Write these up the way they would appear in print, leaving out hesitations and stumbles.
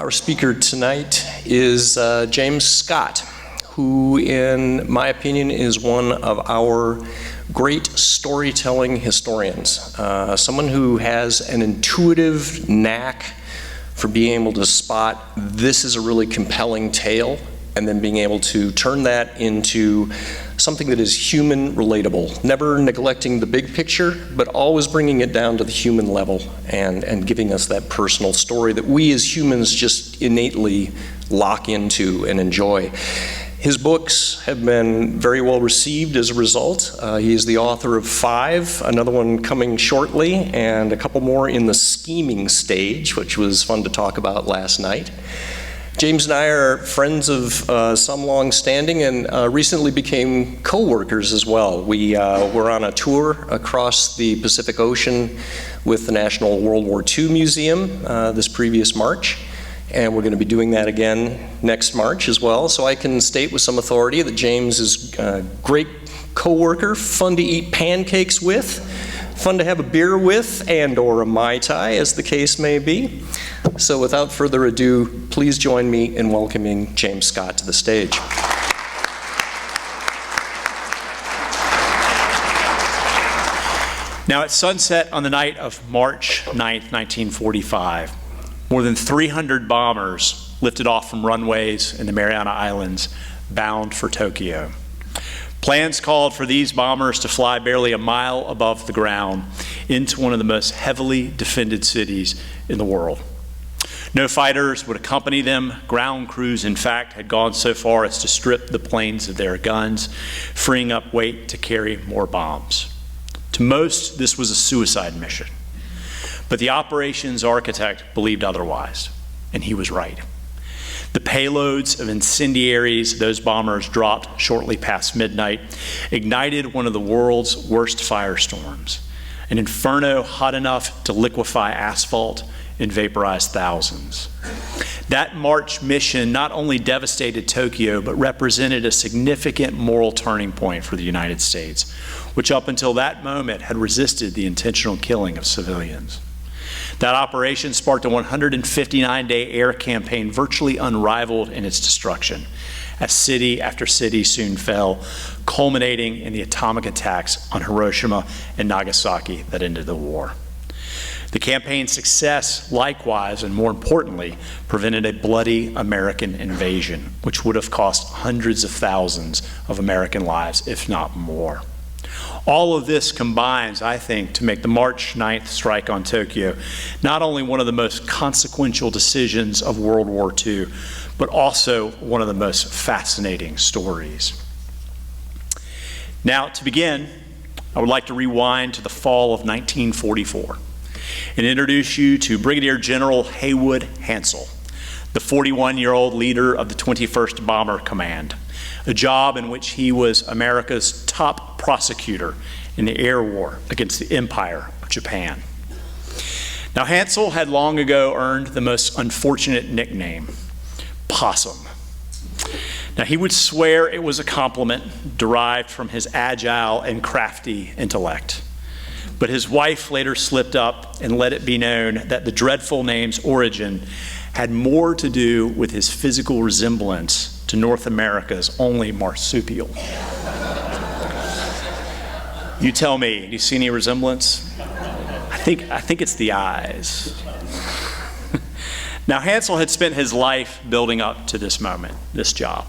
Our speaker tonight is James Scott, who, in my opinion, is one of our great storytelling historians. Someone who has an intuitive knack for being able to spot this is a really compelling tale, and then being able to turn that into something that is human relatable, never neglecting the big picture, but always bringing it down to the human level and giving us that personal story that we as humans just innately lock into and enjoy. His books have been very well received as a result. He is the author of 5, another one coming shortly, and a couple more in the scheming stage, which was fun to talk about last night. James and I are friends of some long standing and recently became co-workers as well. We were on a tour across the Pacific Ocean with the National World War II Museum this previous March, and we're going to be doing that again next March as well. So I can state with some authority that James is a great co-worker, fun to eat pancakes with, fun to have a beer with, and or a Mai Tai, as the case may be. So without further ado, please join me in welcoming James Scott to the stage. Now, at sunset on the night of March 9th, 1945, more than 300 bombers lifted off from runways in the Mariana Islands, bound for Tokyo. Plans called for these bombers to fly barely a mile above the ground into one of the most heavily defended cities in the world. No fighters would accompany them. Ground crews, in fact, had gone so far as to strip the planes of their guns, freeing up weight to carry more bombs. To most, this was a suicide mission. But the operations architect believed otherwise, and he was right. The payloads of incendiaries those bombers dropped shortly past midnight ignited one of the world's worst firestorms, an inferno hot enough to liquefy asphalt and vaporize thousands. That March mission not only devastated Tokyo, but represented a significant moral turning point for the United States, which up until that moment had resisted the intentional killing of civilians. That operation sparked a 159-day air campaign virtually unrivaled in its destruction, as city after city soon fell, culminating in the atomic attacks on Hiroshima and Nagasaki that ended the war. The campaign's success, likewise, and more importantly, prevented a bloody American invasion, which would have cost hundreds of thousands of American lives, if not more. All of this combines, I think, to make the March 9th strike on Tokyo not only one of the most consequential decisions of World War II, but also one of the most fascinating stories. Now, to begin, I would like to rewind to the fall of 1944 and introduce you to Brigadier General Haywood Hansell, the 41-year-old leader of the 21st Bomber Command, a job in which he was America's top prosecutor in the air war against the Empire of Japan. Now, Hansell had long ago earned the most unfortunate nickname, Possum. Now, he would swear it was a compliment derived from his agile and crafty intellect. But his wife later slipped up and let it be known that the dreadful name's origin had more to do with his physical resemblance to North America's only marsupial. You tell me, do you see any resemblance? I think it's the eyes. Now, Hansell had spent his life building up to this moment, this job.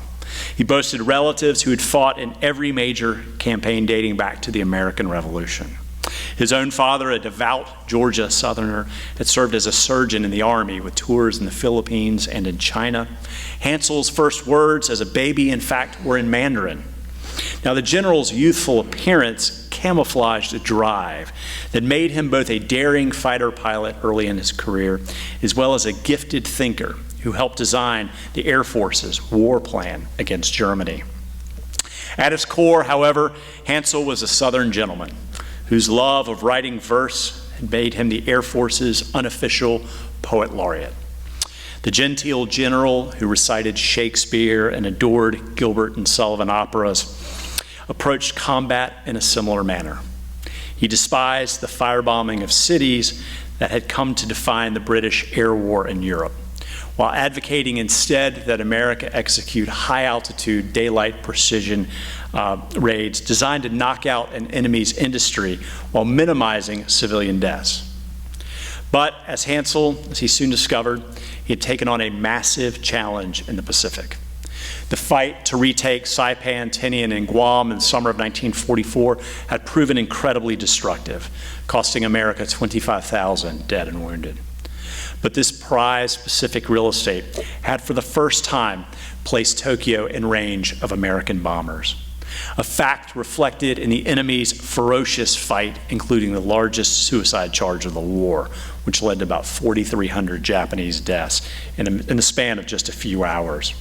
He boasted relatives who had fought in every major campaign dating back to the American Revolution. His own father, a devout Georgia Southerner, had served as a surgeon in the Army with tours in the Philippines and in China. Hansell's first words as a baby, in fact, were in Mandarin. Now, the general's youthful appearance camouflaged a drive that made him both a daring fighter pilot early in his career, as well as a gifted thinker who helped design the Air Force's war plan against Germany. At his core, however, Hansell was a Southern gentleman whose love of writing verse had made him the Air Force's unofficial poet laureate. The genteel general who recited Shakespeare and adored Gilbert and Sullivan operas approached combat in a similar manner. He despised the firebombing of cities that had come to define the British air war in Europe, while advocating instead that America execute high-altitude, daylight precision raids designed to knock out an enemy's industry while minimizing civilian deaths. But as Hansell, as he soon discovered, he had taken on a massive challenge in the Pacific. The fight to retake Saipan, Tinian, and Guam in the summer of 1944 had proven incredibly destructive, costing America 25,000 dead and wounded. But this prized Pacific real estate had for the first time placed Tokyo in range of American bombers, a fact reflected in the enemy's ferocious fight, including the largest suicide charge of the war, which led to about 4,300 Japanese deaths in the span of just a few hours.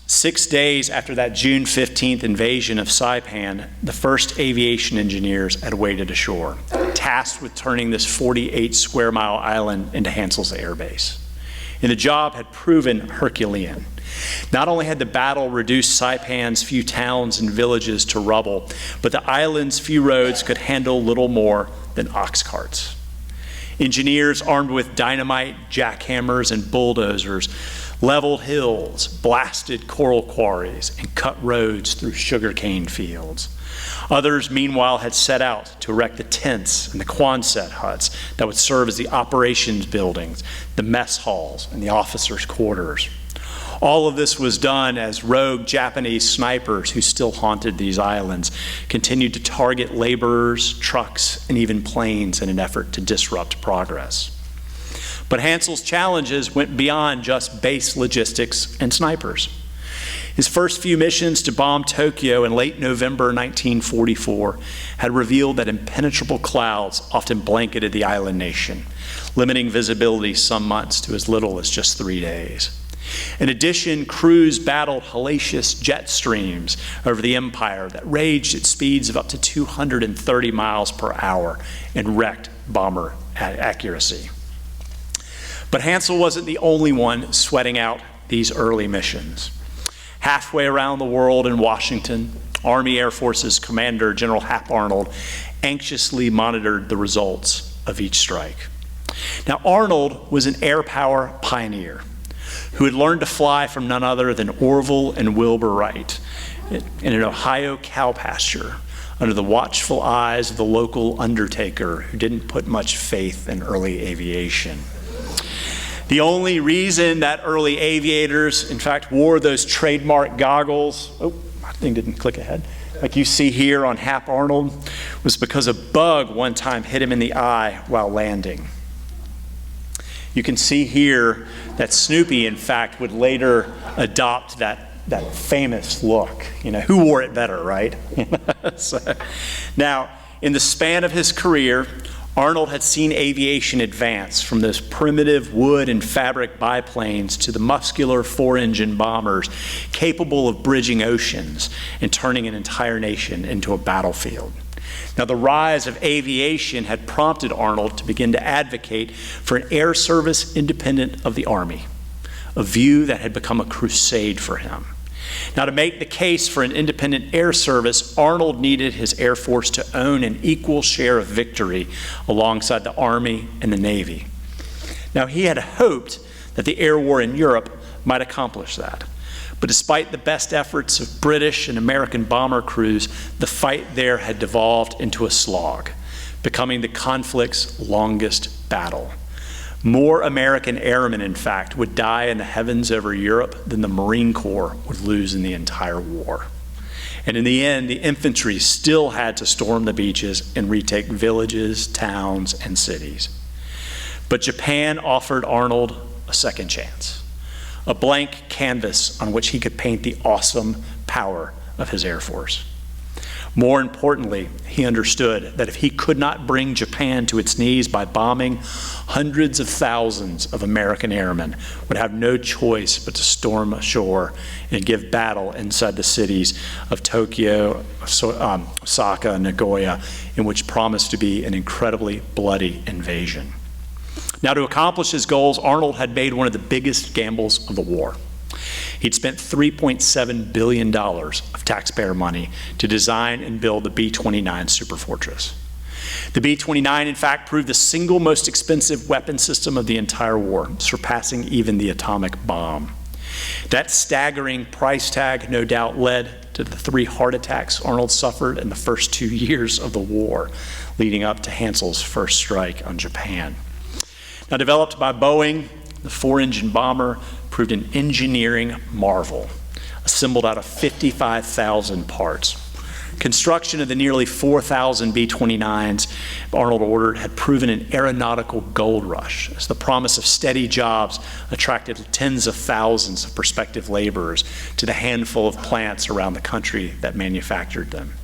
6 days after that June 15th invasion of Saipan, the first aviation engineers had waded ashore, tasked with turning this 48 square mile island into Hansell's air base. And the job had proven Herculean. Not only had the battle reduced Saipan's few towns and villages to rubble, but the island's few roads could handle little more than ox carts. Engineers armed with dynamite, jackhammers, and bulldozers leveled hills, blasted coral quarries, and cut roads through sugarcane fields. Others, meanwhile, had set out to erect the tents and the Quonset huts that would serve as the operations buildings, the mess halls, and the officers' quarters. All of this was done as rogue Japanese snipers who still haunted these islands continued to target laborers, trucks, and even planes in an effort to disrupt progress. But Hansell's challenges went beyond just base logistics and snipers. His first few missions to bomb Tokyo in late November 1944 had revealed that impenetrable clouds often blanketed the island nation, limiting visibility some months to as little as just 3 days. In addition, crews battled hellacious jet streams over the empire that raged at speeds of up to 230 miles per hour and wrecked bomber accuracy. But Hansell wasn't the only one sweating out these early missions. Halfway around the world in Washington, Army Air Forces Commander General Hap Arnold anxiously monitored the results of each strike. Now, Arnold was an air power pioneer who had learned to fly from none other than Orville and Wilbur Wright in an Ohio cow pasture under the watchful eyes of the local undertaker who didn't put much faith in early aviation. The only reason that early aviators, in fact, wore those trademark goggles, oh, my thing didn't click ahead, like you see here on Hap Arnold, was because a bug one time hit him in the eye while landing. You can see here that Snoopy, in fact, would later adopt that famous look. You know, who wore it better, right? Now, in the span of his career, Arnold had seen aviation advance from those primitive wood and fabric biplanes to the muscular four-engine bombers capable of bridging oceans and turning an entire nation into a battlefield. Now, the rise of aviation had prompted Arnold to begin to advocate for an air service independent of the Army, a view that had become a crusade for him. Now, to make the case for an independent air service, Arnold needed his Air Force to own an equal share of victory alongside the Army and the Navy. Now, he had hoped that the air war in Europe might accomplish that. But despite the best efforts of British and American bomber crews, the fight there had devolved into a slog, becoming the conflict's longest battle. More American airmen, in fact, would die in the heavens over Europe than the Marine Corps would lose in the entire war. And in the end, the infantry still had to storm the beaches and retake villages, towns, and cities. But Japan offered Arnold a second chance, a blank canvas on which he could paint the awesome power of his Air Force. More importantly, he understood that if he could not bring Japan to its knees by bombing, hundreds of thousands of American airmen would have no choice but to storm ashore and give battle inside the cities of Tokyo, Osaka, and Nagoya, in which promised to be an incredibly bloody invasion. Now, to accomplish his goals, Arnold had made one of the biggest gambles of the war. He'd spent $3.7 billion of taxpayer money to design and build the B-29 Superfortress. The B-29, in fact, proved the single most expensive weapon system of the entire war, surpassing even the atomic bomb. That staggering price tag no doubt led to the 3 heart attacks Arnold suffered in the first 2 years of the war, leading up to Hansell's first strike on Japan. Now, developed by Boeing, the 4-engine bomber proved an engineering marvel, assembled out of 55,000 parts. Construction of the nearly 4,000 B-29s Arnold ordered had proven an aeronautical gold rush, as the promise of steady jobs attracted tens of thousands of prospective laborers to the handful of plants around the country that manufactured them.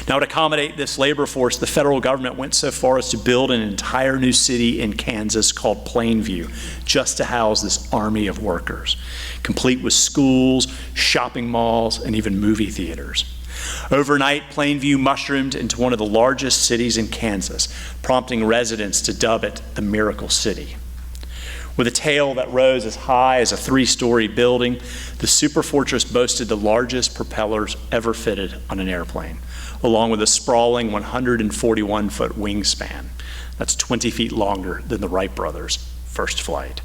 Now, to accommodate this labor force, the federal government went so far as to build an entire new city in Kansas called Plainview, just to house this army of workers, complete with schools, shopping malls, and even movie theaters. Overnight, Plainview mushroomed into one of the largest cities in Kansas, prompting residents to dub it the Miracle City. With a tail that rose as high as a 3-story building, the superfortress boasted the largest propellers ever fitted on an airplane, along with a sprawling 141-foot wingspan. That's 20 feet longer than the Wright brothers' first flight.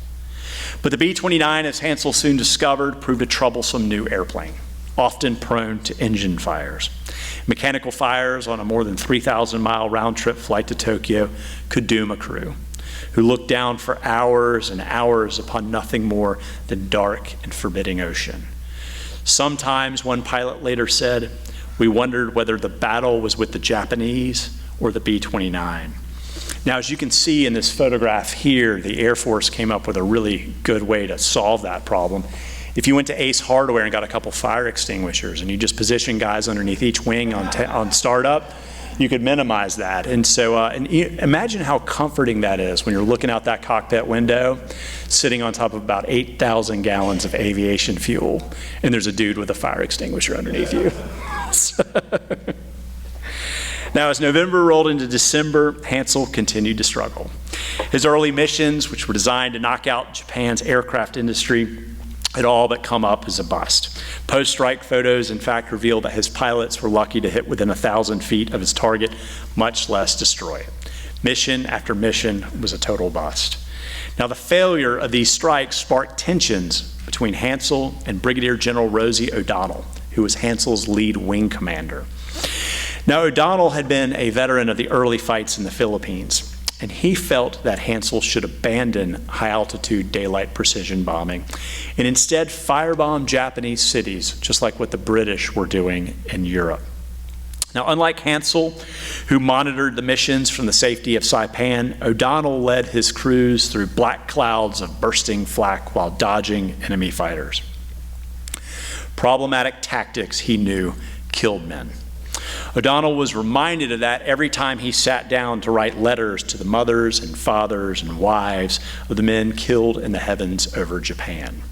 But the B-29, as Hansell soon discovered, proved a troublesome new airplane, often prone to engine fires. Mechanical fires on a more than 3,000-mile round-trip flight to Tokyo could doom a crew who looked down for hours and hours upon nothing more than dark and forbidding ocean. Sometimes, one pilot later said, we wondered whether the battle was with the Japanese or the B-29. Now, as you can see in this photograph here, the Air Force came up with a really good way to solve that problem. If you went to Ace Hardware and got a couple fire extinguishers and you just position guys underneath each wing on startup, you could minimize that. And so imagine how comforting that is when you're looking out that cockpit window, sitting on top of about 8,000 gallons of aviation fuel, and there's a dude with a fire extinguisher underneath you. Now, as November rolled into December, Hansell continued to struggle. His early missions, which were designed to knock out Japan's aircraft industry, had all but come up as a bust. Post-strike photos, in fact, reveal that his pilots were lucky to hit within 1,000 feet of his target, much less destroy it. Mission after mission was a total bust. Now, the failure of these strikes sparked tensions between Hansell and Brigadier General Rosie O'Donnell, who was Hansell's lead wing commander. Now, O'Donnell had been a veteran of the early fights in the Philippines, and he felt that Hansell should abandon high-altitude daylight precision bombing and instead firebomb Japanese cities, just like what the British were doing in Europe. Now, unlike Hansell, who monitored the missions from the safety of Saipan, O'Donnell led his crews through black clouds of bursting flak while dodging enemy fighters. Problematic tactics, he knew, killed men. O'Donnell was reminded of that every time he sat down to write letters to the mothers and fathers and wives of the men killed in the heavens over Japan.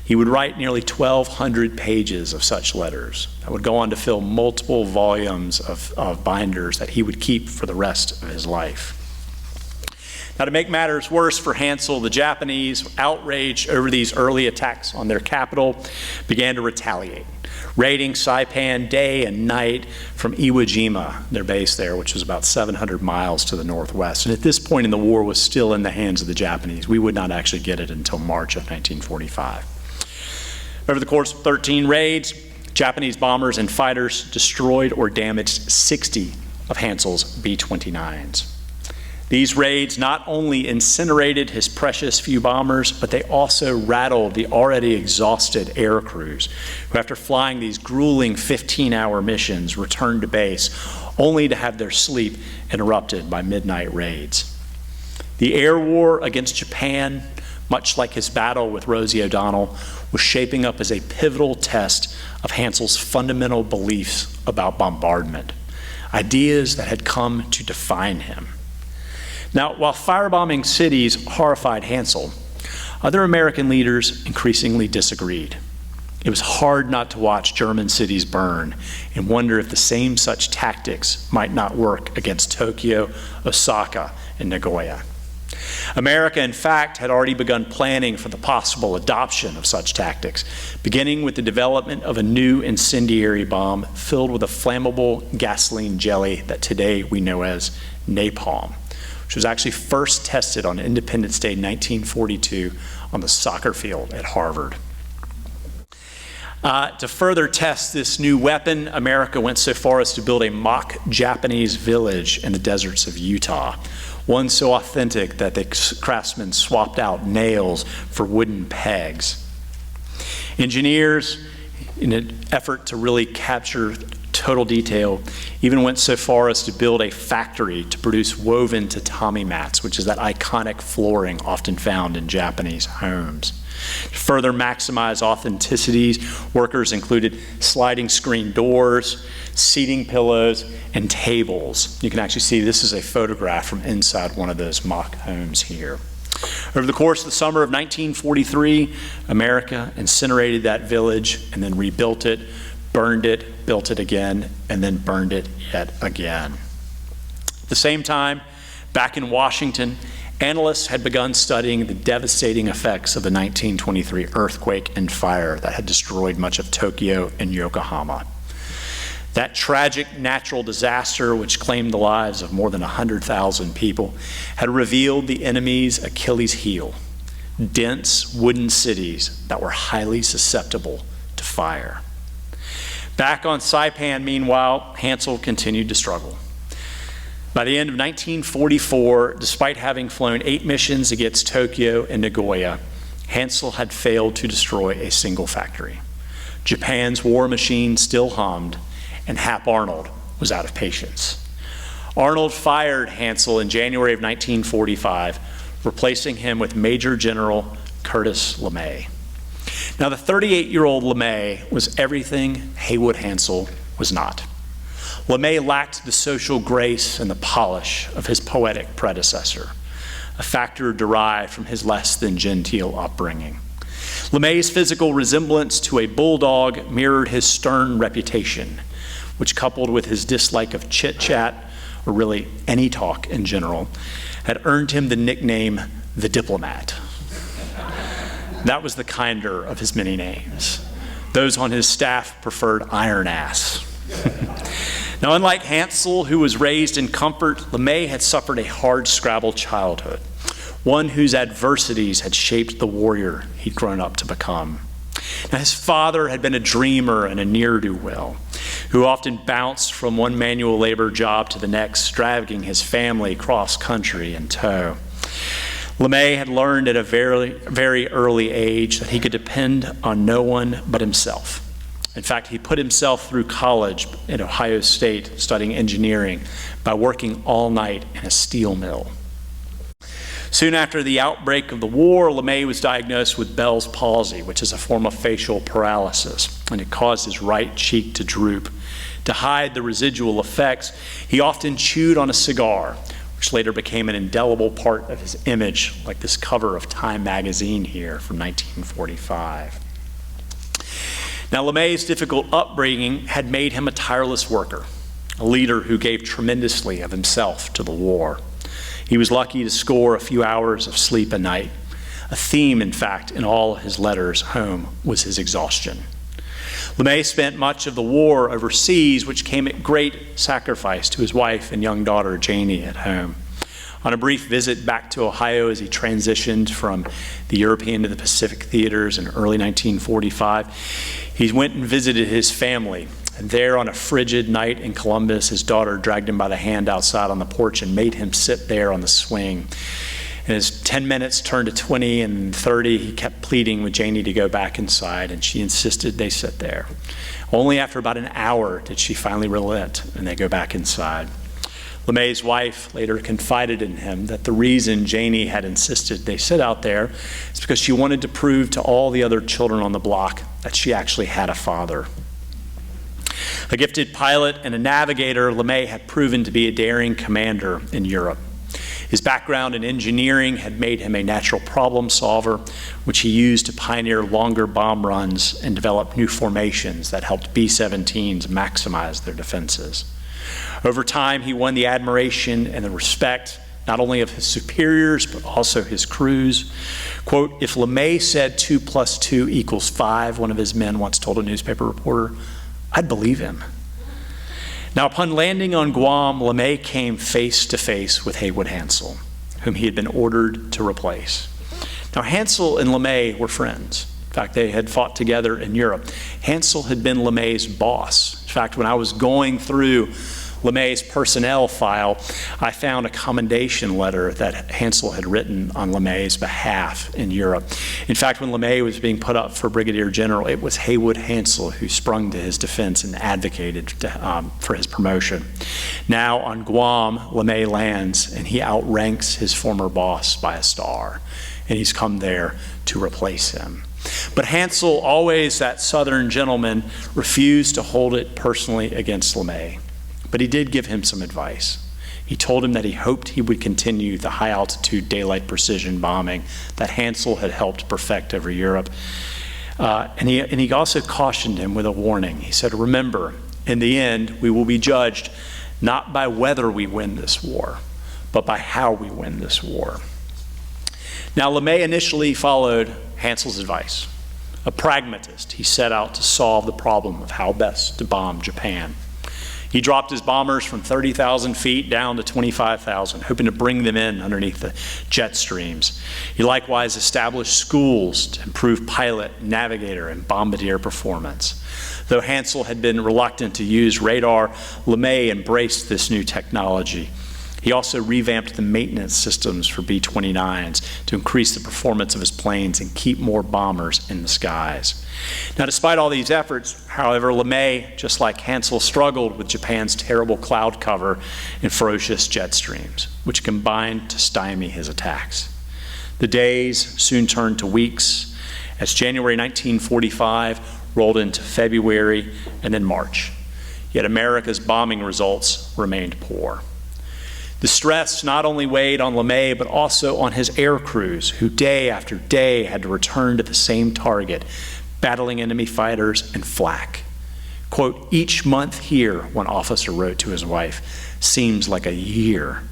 He would write nearly 1,200 pages of such letters that would go on to fill multiple volumes of binders that he would keep for the rest of his life. Now, to make matters worse for Hansell, the Japanese, outraged over these early attacks on their capital, began to retaliate, raiding Saipan day and night from Iwo Jima, their base there, which was about 700 miles to the northwest. And at this point in the war was still in the hands of the Japanese. We would not actually get it until March of 1945. Over the course of 13 raids, Japanese bombers and fighters destroyed or damaged 60 of Hansell's B-29s. These raids not only incinerated his precious few bombers, but they also rattled the already exhausted air crews, who after flying these grueling 15-hour missions returned to base, only to have their sleep interrupted by midnight raids. The air war against Japan, much like his battle with Rosie O'Donnell, was shaping up as a pivotal test of Hansell's fundamental beliefs about bombardment, ideas that had come to define him. Now, while firebombing cities horrified Hansell, other American leaders increasingly disagreed. It was hard not to watch German cities burn and wonder if the same such tactics might not work against Tokyo, Osaka, and Nagoya. America, in fact, had already begun planning for the possible adoption of such tactics, beginning with the development of a new incendiary bomb filled with a flammable gasoline jelly that today we know as napalm, which was actually first tested on Independence Day 1942 on the soccer field at Harvard. To further test this new weapon, America went so far as to build a mock Japanese village in the deserts of Utah, one so authentic that the craftsmen swapped out nails for wooden pegs. Engineers, in an effort to really capture total detail, even went so far as to build a factory to produce woven tatami mats, which is that iconic flooring often found in Japanese homes. To further maximize authenticities, workers included sliding screen doors, seating pillows, and tables. You can actually see this is a photograph from inside one of those mock homes here. Over the course of the summer of 1943, America incinerated that village and then rebuilt it, burned it, built it again, and then burned it yet again. At the same time, back in Washington, analysts had begun studying the devastating effects of the 1923 earthquake and fire that had destroyed much of Tokyo and Yokohama. That tragic natural disaster, which claimed the lives of more than 100,000 people, had revealed the enemy's Achilles heel: dense wooden cities that were highly susceptible to fire. Back on Saipan, meanwhile, Hansell continued to struggle. By the end of 1944, despite having flown 8 missions against Tokyo and Nagoya, Hansell had failed to destroy a single factory. Japan's war machine still hummed, and Hap Arnold was out of patience. Arnold fired Hansell in January of 1945, replacing him with Major General Curtis LeMay. Now, the 38-year-old LeMay was everything Haywood Hansell was not. LeMay lacked the social grace and the polish of his poetic predecessor, a factor derived from his less than genteel upbringing. LeMay's physical resemblance to a bulldog mirrored his stern reputation, which, coupled with his dislike of chit-chat, or really any talk in general, had earned him the nickname the Diplomat. That was the kinder of his many names. Those on his staff preferred Iron Ass. Now, unlike Hansell, who was raised in comfort, LeMay had suffered a hard-scrabble childhood, one whose adversities had shaped the warrior he'd grown up to become. Now, his father had been a dreamer and a ne'er-do-well, who often bounced from one manual labor job to the next, dragging his family cross-country in tow. LeMay had learned at a very, very early age that he could depend on no one but himself. In fact, he put himself through college at Ohio State studying engineering by working all night in a steel mill. Soon after the outbreak of the war, LeMay was diagnosed with Bell's palsy, which is a form of facial paralysis, and it caused his right cheek to droop. To hide the residual effects, he often chewed on a cigar, which later became an indelible part of his image, like this cover of Time magazine here from 1945. Now, LeMay's difficult upbringing had made him a tireless worker, a leader who gave tremendously of himself to the war. He was lucky to score a few hours of sleep a night. A theme, in fact, in all his letters home was his exhaustion. LeMay spent much of the war overseas, which came at great sacrifice to his wife and young daughter, Janie, at home. On a brief visit back to Ohio as he transitioned from the European to the Pacific theaters in early 1945, he went and visited his family. And there on a frigid night in Columbus, his daughter dragged him by the hand outside on the porch and made him sit there on the swing. And as 10 minutes turned to 20 and 30, he kept pleading with Janie to go back inside, and she insisted they sit there. Only after about an hour did she finally relent, and they go back inside. LeMay's wife later confided in him that the reason Janie had insisted they sit out there is because she wanted to prove to all the other children on the block that she actually had a father. A gifted pilot and a navigator, LeMay had proven to be a daring commander in Europe. His background in engineering had made him a natural problem solver, which he used to pioneer longer bomb runs and develop new formations that helped B-17s maximize their defenses. Over time, he won the admiration and the respect not only of his superiors, but also his crews. Quote, if LeMay said 2 + 2 = 5, one of his men once told a newspaper reporter, I'd believe him. Now, upon landing on Guam, LeMay came face to face with Haywood Hansell, whom he had been ordered to replace. Now, Hansell and LeMay were friends. In fact, they had fought together in Europe. Hansell had been LeMay's boss. In fact, when I was going through LeMay's personnel file, I found a commendation letter that Hansell had written on LeMay's behalf in Europe. In fact, when LeMay was being put up for Brigadier General, it was Haywood Hansell who sprung to his defense and advocated for his promotion. Now on Guam, LeMay lands and he outranks his former boss by a star, and he's come there to replace him. But Hansell, always that Southern gentleman, refused to hold it personally against LeMay. But he did give him some advice. He told him that he hoped he would continue the high-altitude daylight precision bombing that Hansell had helped perfect over Europe. And he also cautioned him with a warning. He said, remember, in the end, we will be judged not by whether we win this war, but by how we win this war. Now, LeMay initially followed Hansell's advice. A pragmatist, he set out to solve the problem of how best to bomb Japan. He dropped his bombers from 30,000 feet down to 25,000, hoping to bring them in underneath the jet streams. He likewise established schools to improve pilot, navigator, and bombardier performance. Though Hansell had been reluctant to use radar, LeMay embraced this new technology. He also revamped the maintenance systems for B-29s to increase the performance of his planes and keep more bombers in the skies. Now, despite all these efforts, however, LeMay, just like Hansell, struggled with Japan's terrible cloud cover and ferocious jet streams, which combined to stymie his attacks. The days soon turned to weeks as January 1945 rolled into February and then March. Yet America's bombing results remained poor. The stress not only weighed on LeMay, but also on his air crews, who day after day had to return to the same target, battling enemy fighters and flak. Quote, each month here, one officer wrote to his wife, seems like a year.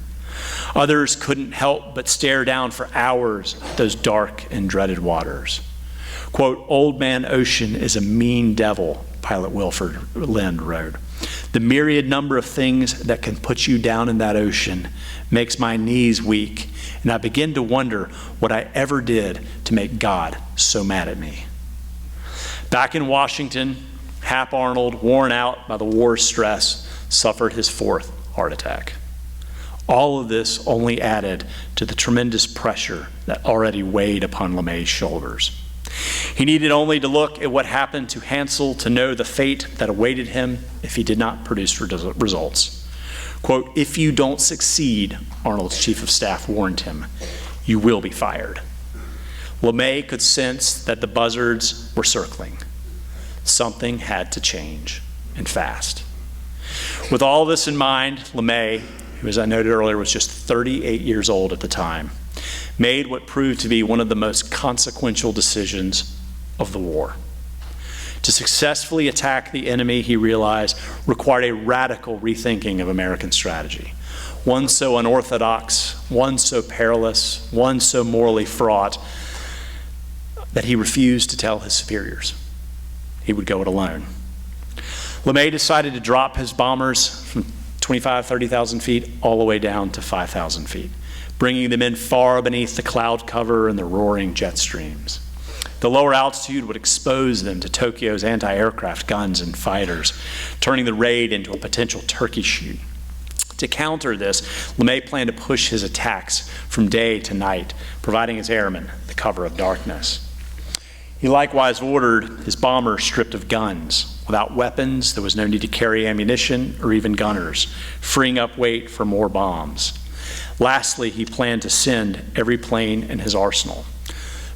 Others couldn't help but stare down for hours at those dark and dreaded waters. Quote, old man ocean is a mean devil, Pilot Wilford Lind wrote. The myriad number of things that can put you down in that ocean makes my knees weak, and I begin to wonder what I ever did to make God so mad at me. Back in Washington, Hap Arnold, worn out by the war's stress, suffered his 4th heart attack. All of this only added to the tremendous pressure that already weighed upon LeMay's shoulders. He needed only to look at what happened to Hansell to know the fate that awaited him if he did not produce results. Quote, if you don't succeed, Arnold's chief of staff warned him, you will be fired. LeMay could sense that the buzzards were circling. Something had to change, and fast. With all this in mind, LeMay, who as I noted earlier was just 38 years old at the time, made what proved to be one of the most consequential decisions of the war. To successfully attack the enemy, he realized, required a radical rethinking of American strategy. One so unorthodox, one so perilous, one so morally fraught, that he refused to tell his superiors. He would go it alone. LeMay decided to drop his bombers from 25, 30,000 feet all the way down to 5,000 feet, bringing them in far beneath the cloud cover and the roaring jet streams. The lower altitude would expose them to Tokyo's anti-aircraft guns and fighters, turning the raid into a potential turkey shoot. To counter this, LeMay planned to push his attacks from day to night, providing his airmen the cover of darkness. He likewise ordered his bombers stripped of guns. Without weapons, there was no need to carry ammunition or even gunners, freeing up weight for more bombs. Lastly, he planned to send every plane in his arsenal.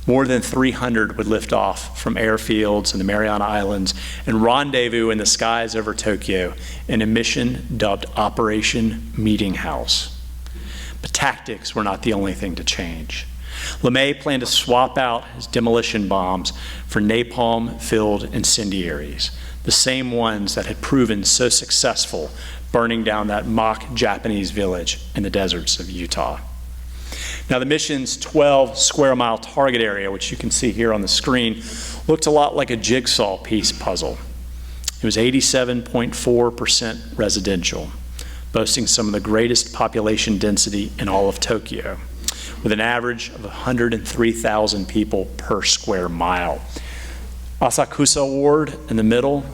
More than 300 would lift off from airfields in the Mariana Islands and rendezvous in the skies over Tokyo in a mission dubbed Operation Meetinghouse. But tactics were not the only thing to change. LeMay planned to swap out his demolition bombs for napalm-filled incendiaries the same ones that had proven so successful burning down that mock Japanese village in the deserts of Utah. Now, the mission's 12 square mile target area, which you can see here on the screen, looked a lot like a jigsaw piece puzzle. It was 87.4% residential, boasting some of the greatest population density in all of Tokyo, with an average of 103,000 people per square mile. Asakusa Ward in the middle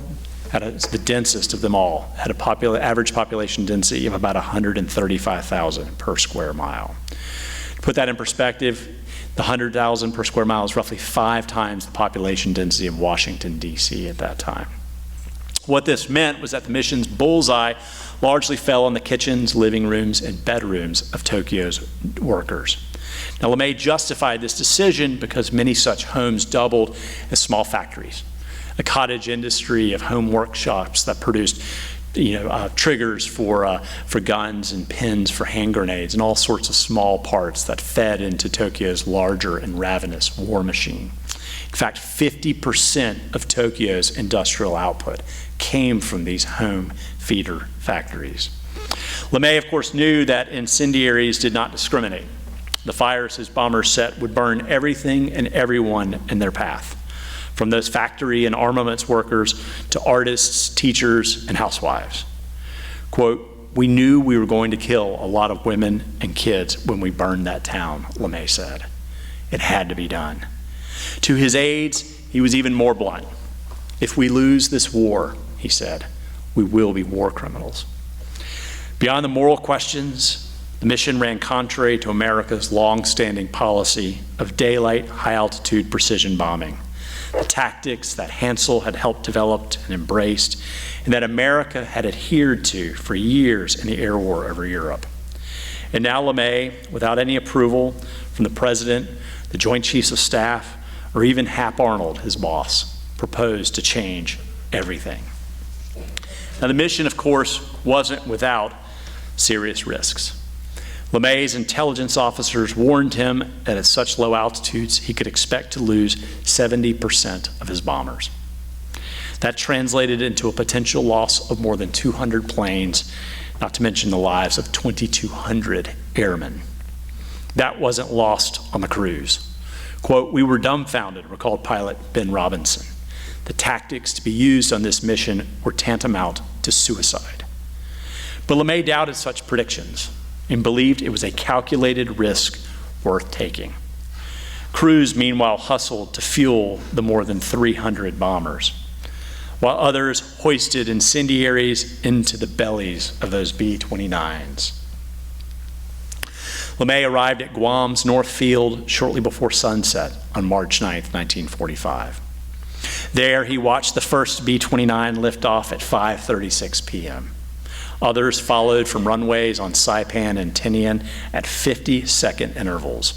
it's the densest of them all, had an average population density of about 135,000 per square mile. To put that in perspective, the 100,000 per square mile is roughly 5 times the population density of Washington, D.C. at that time. What this meant was that the mission's bullseye largely fell on the kitchens, living rooms, and bedrooms of Tokyo's workers. Now, LeMay justified this decision because many such homes doubled as small factories, a cottage industry of home workshops that produced triggers for guns and pins for hand grenades and all sorts of small parts that fed into Tokyo's larger and ravenous war machine. In fact, 50% of Tokyo's industrial output came from these home feeder factories. LeMay, of course, knew that incendiaries did not discriminate. The fires his bombers set would burn everything and everyone in their path, from those factory and armaments workers to artists, teachers, and housewives. Quote, "We knew we were going to kill a lot of women and kids when we burned that town," LeMay said. It had to be done. To his aides, he was even more blunt. "If we lose this war," he said, "we will be war criminals." Beyond the moral questions, the mission ran contrary to America's long-standing policy of daylight, high-altitude precision bombing, the tactics that Hansell had helped develop and embraced, and that America had adhered to for years in the air war over Europe. And now LeMay, without any approval from the President, the Joint Chiefs of Staff, or even Hap Arnold, his boss, proposed to change everything. Now, the mission, of course, wasn't without serious risks. LeMay's intelligence officers warned him that at such low altitudes, he could expect to lose 70% of his bombers. That translated into a potential loss of more than 200 planes, not to mention the lives of 2,200 airmen. That wasn't lost on the crews. Quote, "We were dumbfounded," recalled pilot Ben Robinson. The tactics to be used on this mission were tantamount to suicide. But LeMay doubted such predictions and believed it was a calculated risk worth taking. Crews, meanwhile, hustled to fuel the more than 300 bombers, while others hoisted incendiaries into the bellies of those B-29s. LeMay arrived at Guam's North Field shortly before sunset on March 9th, 1945. There, he watched the first B-29 lift off at 5:36 p.m. Others followed from runways on Saipan and Tinian at 50-second intervals.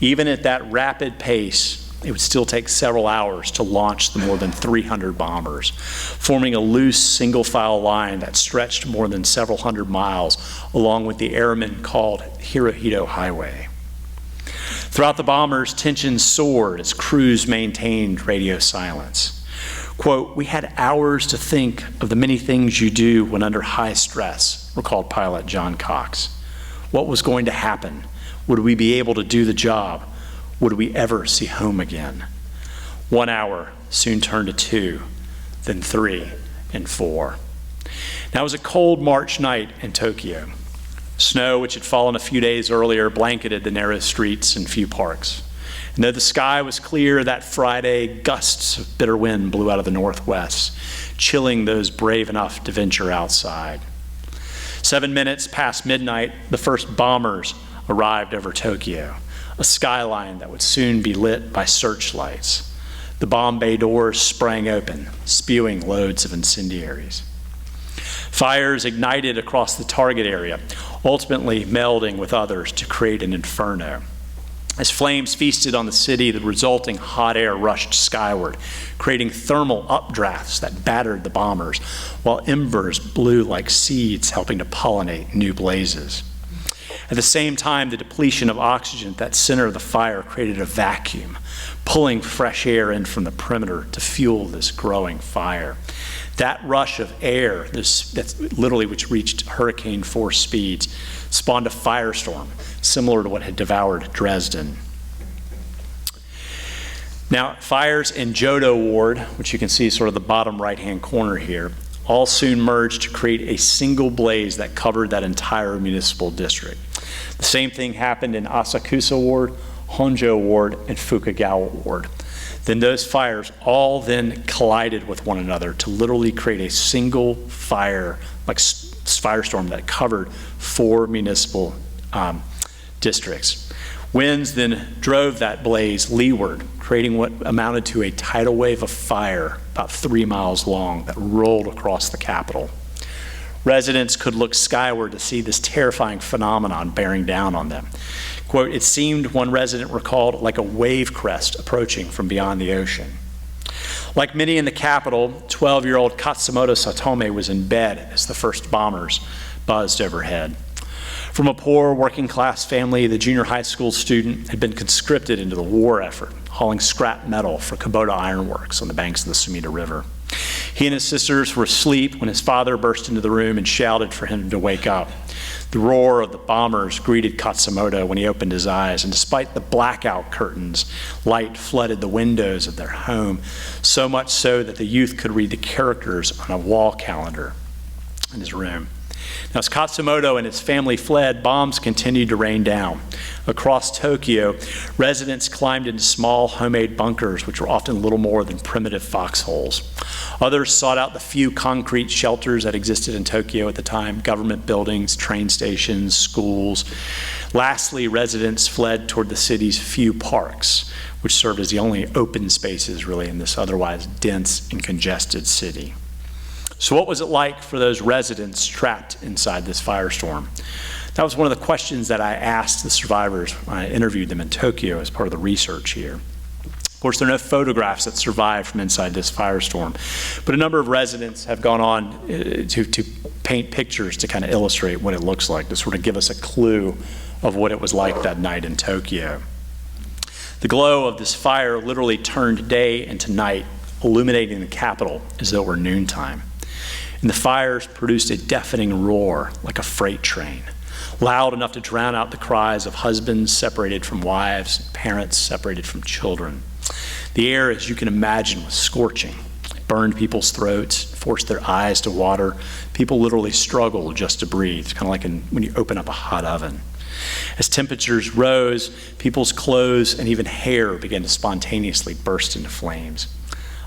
Even at that rapid pace, it would still take several hours to launch the more than 300 bombers, forming a loose single-file line that stretched more than several hundred miles along what the airmen called Hirohito Highway. Throughout the bombers, tensions soared as crews maintained radio silence. Quote, "We had hours to think of the many things you do when under high stress," recalled pilot John Cox. What was going to happen? Would we be able to do the job? Would we ever see home again? 1 hour soon turned to 2, then 3 and 4. Now, it was a cold March night in Tokyo. Snow, which had fallen a few days earlier, blanketed the narrow streets and few parks. And though the sky was clear that Friday, gusts of bitter wind blew out of the northwest, chilling those brave enough to venture outside. 7 minutes past midnight, the first bombers arrived over Tokyo, a skyline that would soon be lit by searchlights. The bomb bay doors sprang open, spewing loads of incendiaries. Fires ignited across the target area, ultimately melding with others to create an inferno. As flames feasted on the city, the resulting hot air rushed skyward, creating thermal updrafts that battered the bombers, while embers blew like seeds, helping to pollinate new blazes. At the same time, the depletion of oxygen at that center of the fire created a vacuum, pulling fresh air in from the perimeter to fuel this growing fire. That rush of air, that's literally which reached hurricane force speeds, spawned a firestorm similar to what had devoured Dresden. Now, fires in Jodo Ward, which you can see sort of the bottom right-hand corner here, all soon merged to create a single blaze that covered that entire municipal district. The same thing happened in Asakusa Ward, Honjo Ward, and Fukagawa Ward. Then those fires all then collided with one another to literally create a single fire, like firestorm that covered 4 municipal districts. Winds then drove that blaze leeward, creating what amounted to a tidal wave of fire about 3 miles long that rolled across the Capitol. Residents could look skyward to see this terrifying phenomenon bearing down on them. Quote, "It seemed," one resident recalled, "like a wave crest approaching from beyond the ocean." Like many in the Capitol, 12-year-old Katsumoto Satome was in bed as the first bombers buzzed overhead. From a poor working-class family, the junior high school student had been conscripted into the war effort, hauling scrap metal for Kubota Ironworks on the banks of the Sumida River. He and his sisters were asleep when his father burst into the room and shouted for him to wake up. The roar of the bombers greeted Katsumoto when he opened his eyes, and despite the blackout curtains, light flooded the windows of their home, so much so that the youth could read the characters on a wall calendar in his room. Now, as Katsumoto and his family fled, bombs continued to rain down. Across Tokyo, residents climbed into small homemade bunkers, which were often little more than primitive foxholes. Others sought out the few concrete shelters that existed in Tokyo at the time: government buildings, train stations, schools. Lastly, residents fled toward the city's few parks, which served as the only open spaces really in this otherwise dense and congested city. So what was it like for those residents trapped inside this firestorm? That was one of the questions that I asked the survivors when I interviewed them in Tokyo as part of the research here. Of course, there are no photographs that survived from inside this firestorm, but a number of residents have gone on to paint pictures to kind of illustrate what it looks like, to sort of give us a clue of what it was like that night in Tokyo. The glow of this fire literally turned day into night, illuminating the Capitol as though it were noontime. And the fires produced a deafening roar like a freight train, loud enough to drown out the cries of husbands separated from wives, parents separated from children. The air, as you can imagine, was scorching. It burned people's throats, forced their eyes to water. People literally struggled just to breathe, kind of like when you open up a hot oven. As temperatures rose, people's clothes and even hair began to spontaneously burst into flames.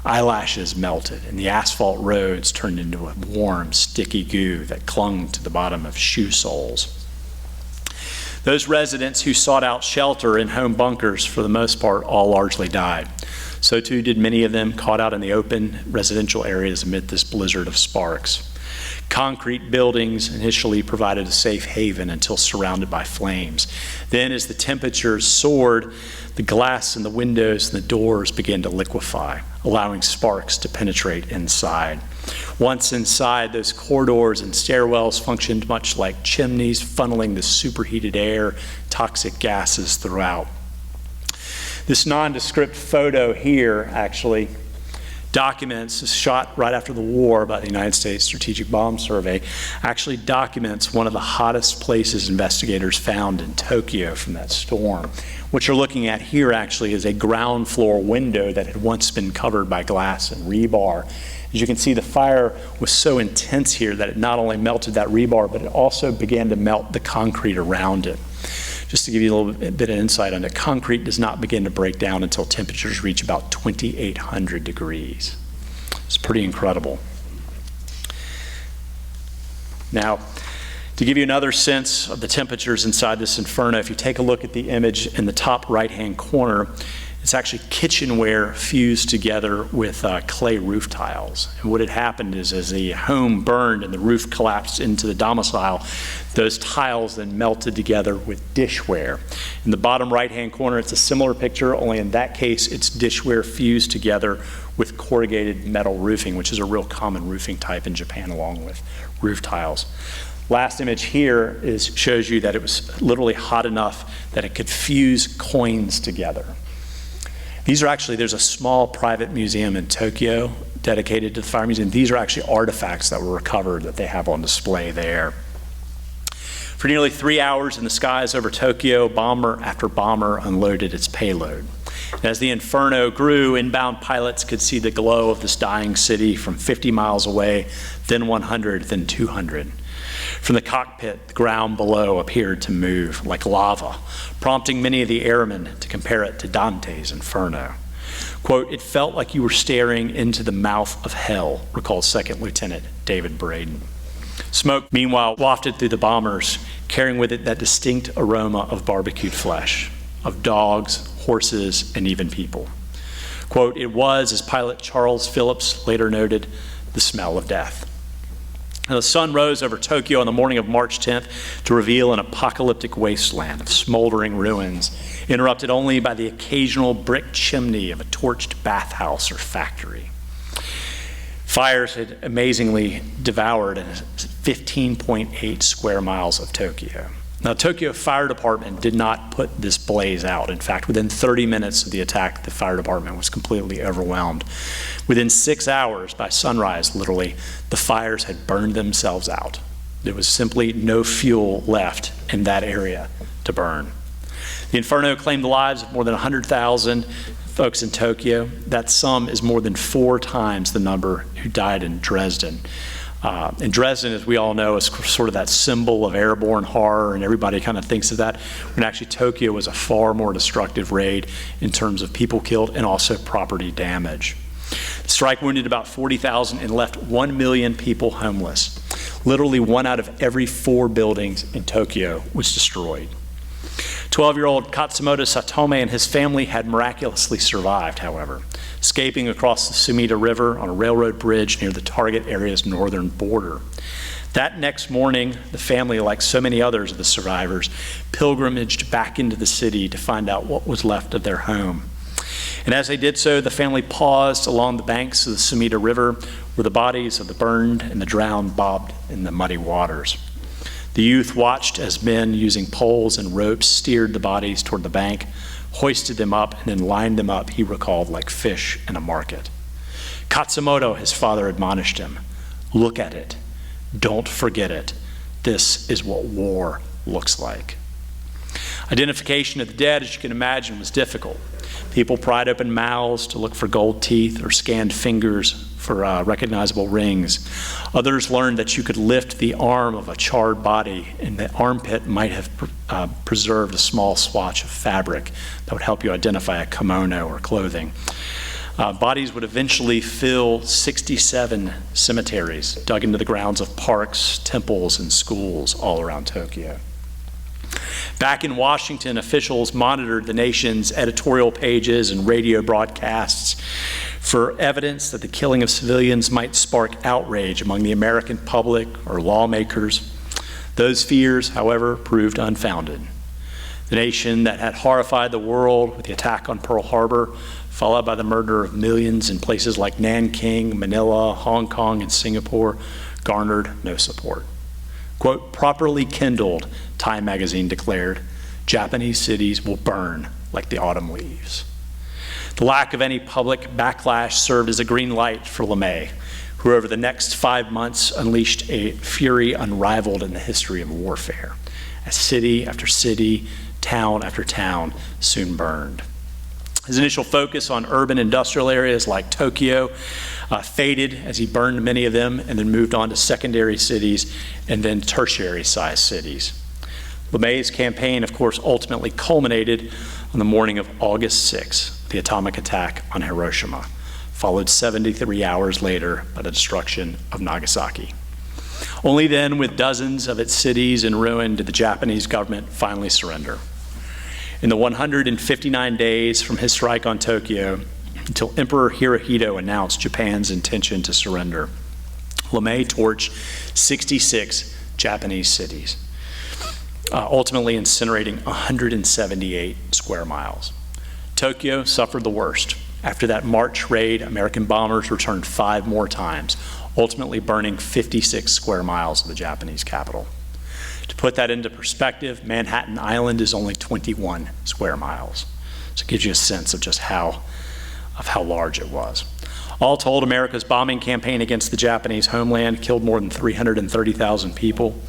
Eyelashes melted, and the asphalt roads turned into a warm, sticky goo that clung to the bottom of shoe soles. Those residents who sought out shelter in home bunkers, for the most part, all largely died. So too did many of them caught out in the open residential areas amid this blizzard of sparks. Concrete buildings initially provided a safe haven until surrounded by flames. Then, as the temperatures soared, the glass in the windows and the doors began to liquefy, allowing sparks to penetrate inside. Once inside, those corridors and stairwells functioned much like chimneys, funneling the superheated air, toxic gases throughout. This nondescript photo here actually documents, is shot right after the war by the United States Strategic Bomb Survey, actually documents one of the hottest places investigators found in Tokyo from that storm. What you're looking at here actually is a ground floor window that had once been covered by glass and rebar. As you can see, the fire was so intense here that it not only melted that rebar, but it also began to melt the concrete around it. Just to give you a little bit of insight on it, concrete does not begin to break down until temperatures reach about 2,800 degrees. It's pretty incredible. Now, to give you another sense of the temperatures inside this inferno, if you take a look at the image in the top right-hand corner, it's actually kitchenware fused together with clay roof tiles. And what had happened is, as the home burned and the roof collapsed into the domicile, those tiles then melted together with dishware. In the bottom right-hand corner, it's a similar picture, only in that case, it's dishware fused together with corrugated metal roofing, which is a real common roofing type in Japan, along with roof tiles. Last image here shows you that it was literally hot enough that it could fuse coins together. These are actually, there's a small private museum in Tokyo dedicated to the fire museum. These are actually artifacts that were recovered that they have on display there. For nearly 3 hours in the skies over Tokyo, bomber after bomber unloaded its payload. And as the inferno grew, inbound pilots could see the glow of this dying city from 50 miles away, then 100, then 200. From the cockpit, the ground below appeared to move like lava, prompting many of the airmen to compare it to Dante's Inferno. Quote, "It felt like you were staring into the mouth of hell," recalled Second Lieutenant David Braden. Smoke, meanwhile, wafted through the bombers, carrying with it that distinct aroma of barbecued flesh, of dogs, horses, and even people. Quote, "It was, as pilot Charles Phillips later noted, the smell of death." Now, the sun rose over Tokyo on the morning of March 10th to reveal an apocalyptic wasteland of smoldering ruins, interrupted only by the occasional brick chimney of a torched bathhouse or factory. Fires had amazingly devoured 15.8 square miles of Tokyo. Now, Tokyo Fire Department did not put this blaze out. In fact, within 30 minutes of the attack, the fire department was completely overwhelmed. Within 6 hours, by sunrise, literally, the fires had burned themselves out. There was simply no fuel left in that area to burn. The inferno claimed the lives of more than 100,000 folks in Tokyo. That sum is more than 4 times the number who died in Dresden. And Dresden, as we all know, is sort of that symbol of airborne horror, and everybody kind of thinks of that, when actually Tokyo was a far more destructive raid in terms of people killed and also property damage. The strike wounded about 40,000 and left 1 million people homeless. Literally 1 out of every 4 buildings in Tokyo was destroyed. 12-year-old Katsumoto Satome and his family had miraculously survived, however, escaping across the Sumida River on a railroad bridge near the target area's northern border. That next morning, the family, like so many others of the survivors, pilgrimaged back into the city to find out what was left of their home. And as they did so, the family paused along the banks of the Sumida River, where the bodies of the burned and the drowned bobbed in the muddy waters. The youth watched as men using poles and ropes steered the bodies toward the bank, hoisted them up, and then lined them up, he recalled, like fish in a market. Katsumoto, his father admonished him, "Look at it. Don't forget it. This is what war looks like." Identification of the dead, as you can imagine, was difficult. People pried open mouths to look for gold teeth or scanned fingers for recognizable rings. Others learned that you could lift the arm of a charred body, and the armpit might have preserved a small swatch of fabric that would help you identify a kimono or clothing. Bodies would eventually fill 67 cemeteries dug into the grounds of parks, temples, and schools all around Tokyo. Back in Washington, officials monitored the nation's editorial pages and radio broadcasts for evidence that the killing of civilians might spark outrage among the American public or lawmakers. Those fears, however, proved unfounded. The nation that had horrified the world with the attack on Pearl Harbor, followed by the murder of millions in places like Nanking, Manila, Hong Kong, and Singapore, garnered no support. Quote, "Properly kindled," Time magazine declared, "Japanese cities will burn like the autumn leaves." The lack of any public backlash served as a green light for LeMay, who over the next 5 months unleashed a fury unrivaled in the history of warfare, as city after city, town after town soon burned. His initial focus on urban industrial areas like Tokyo faded as he burned many of them, and then moved on to secondary cities and then tertiary-sized cities. LeMay's campaign, of course, ultimately culminated on the morning of August 6th, the atomic attack on Hiroshima, followed 73 hours later by the destruction of Nagasaki. Only then, with dozens of its cities in ruin, did the Japanese government finally surrender. In the 159 days from his strike on Tokyo until Emperor Hirohito announced Japan's intention to surrender, LeMay torched 66 Japanese cities, ultimately incinerating 178 square miles. Tokyo suffered the worst. After that March raid, American bombers returned 5 more times, ultimately burning 56 square miles of the Japanese capital. To put that into perspective, Manhattan Island is only 21 square miles. So it gives you a sense of just how large it was. All told, America's bombing campaign against the Japanese homeland killed more than 330,000 people,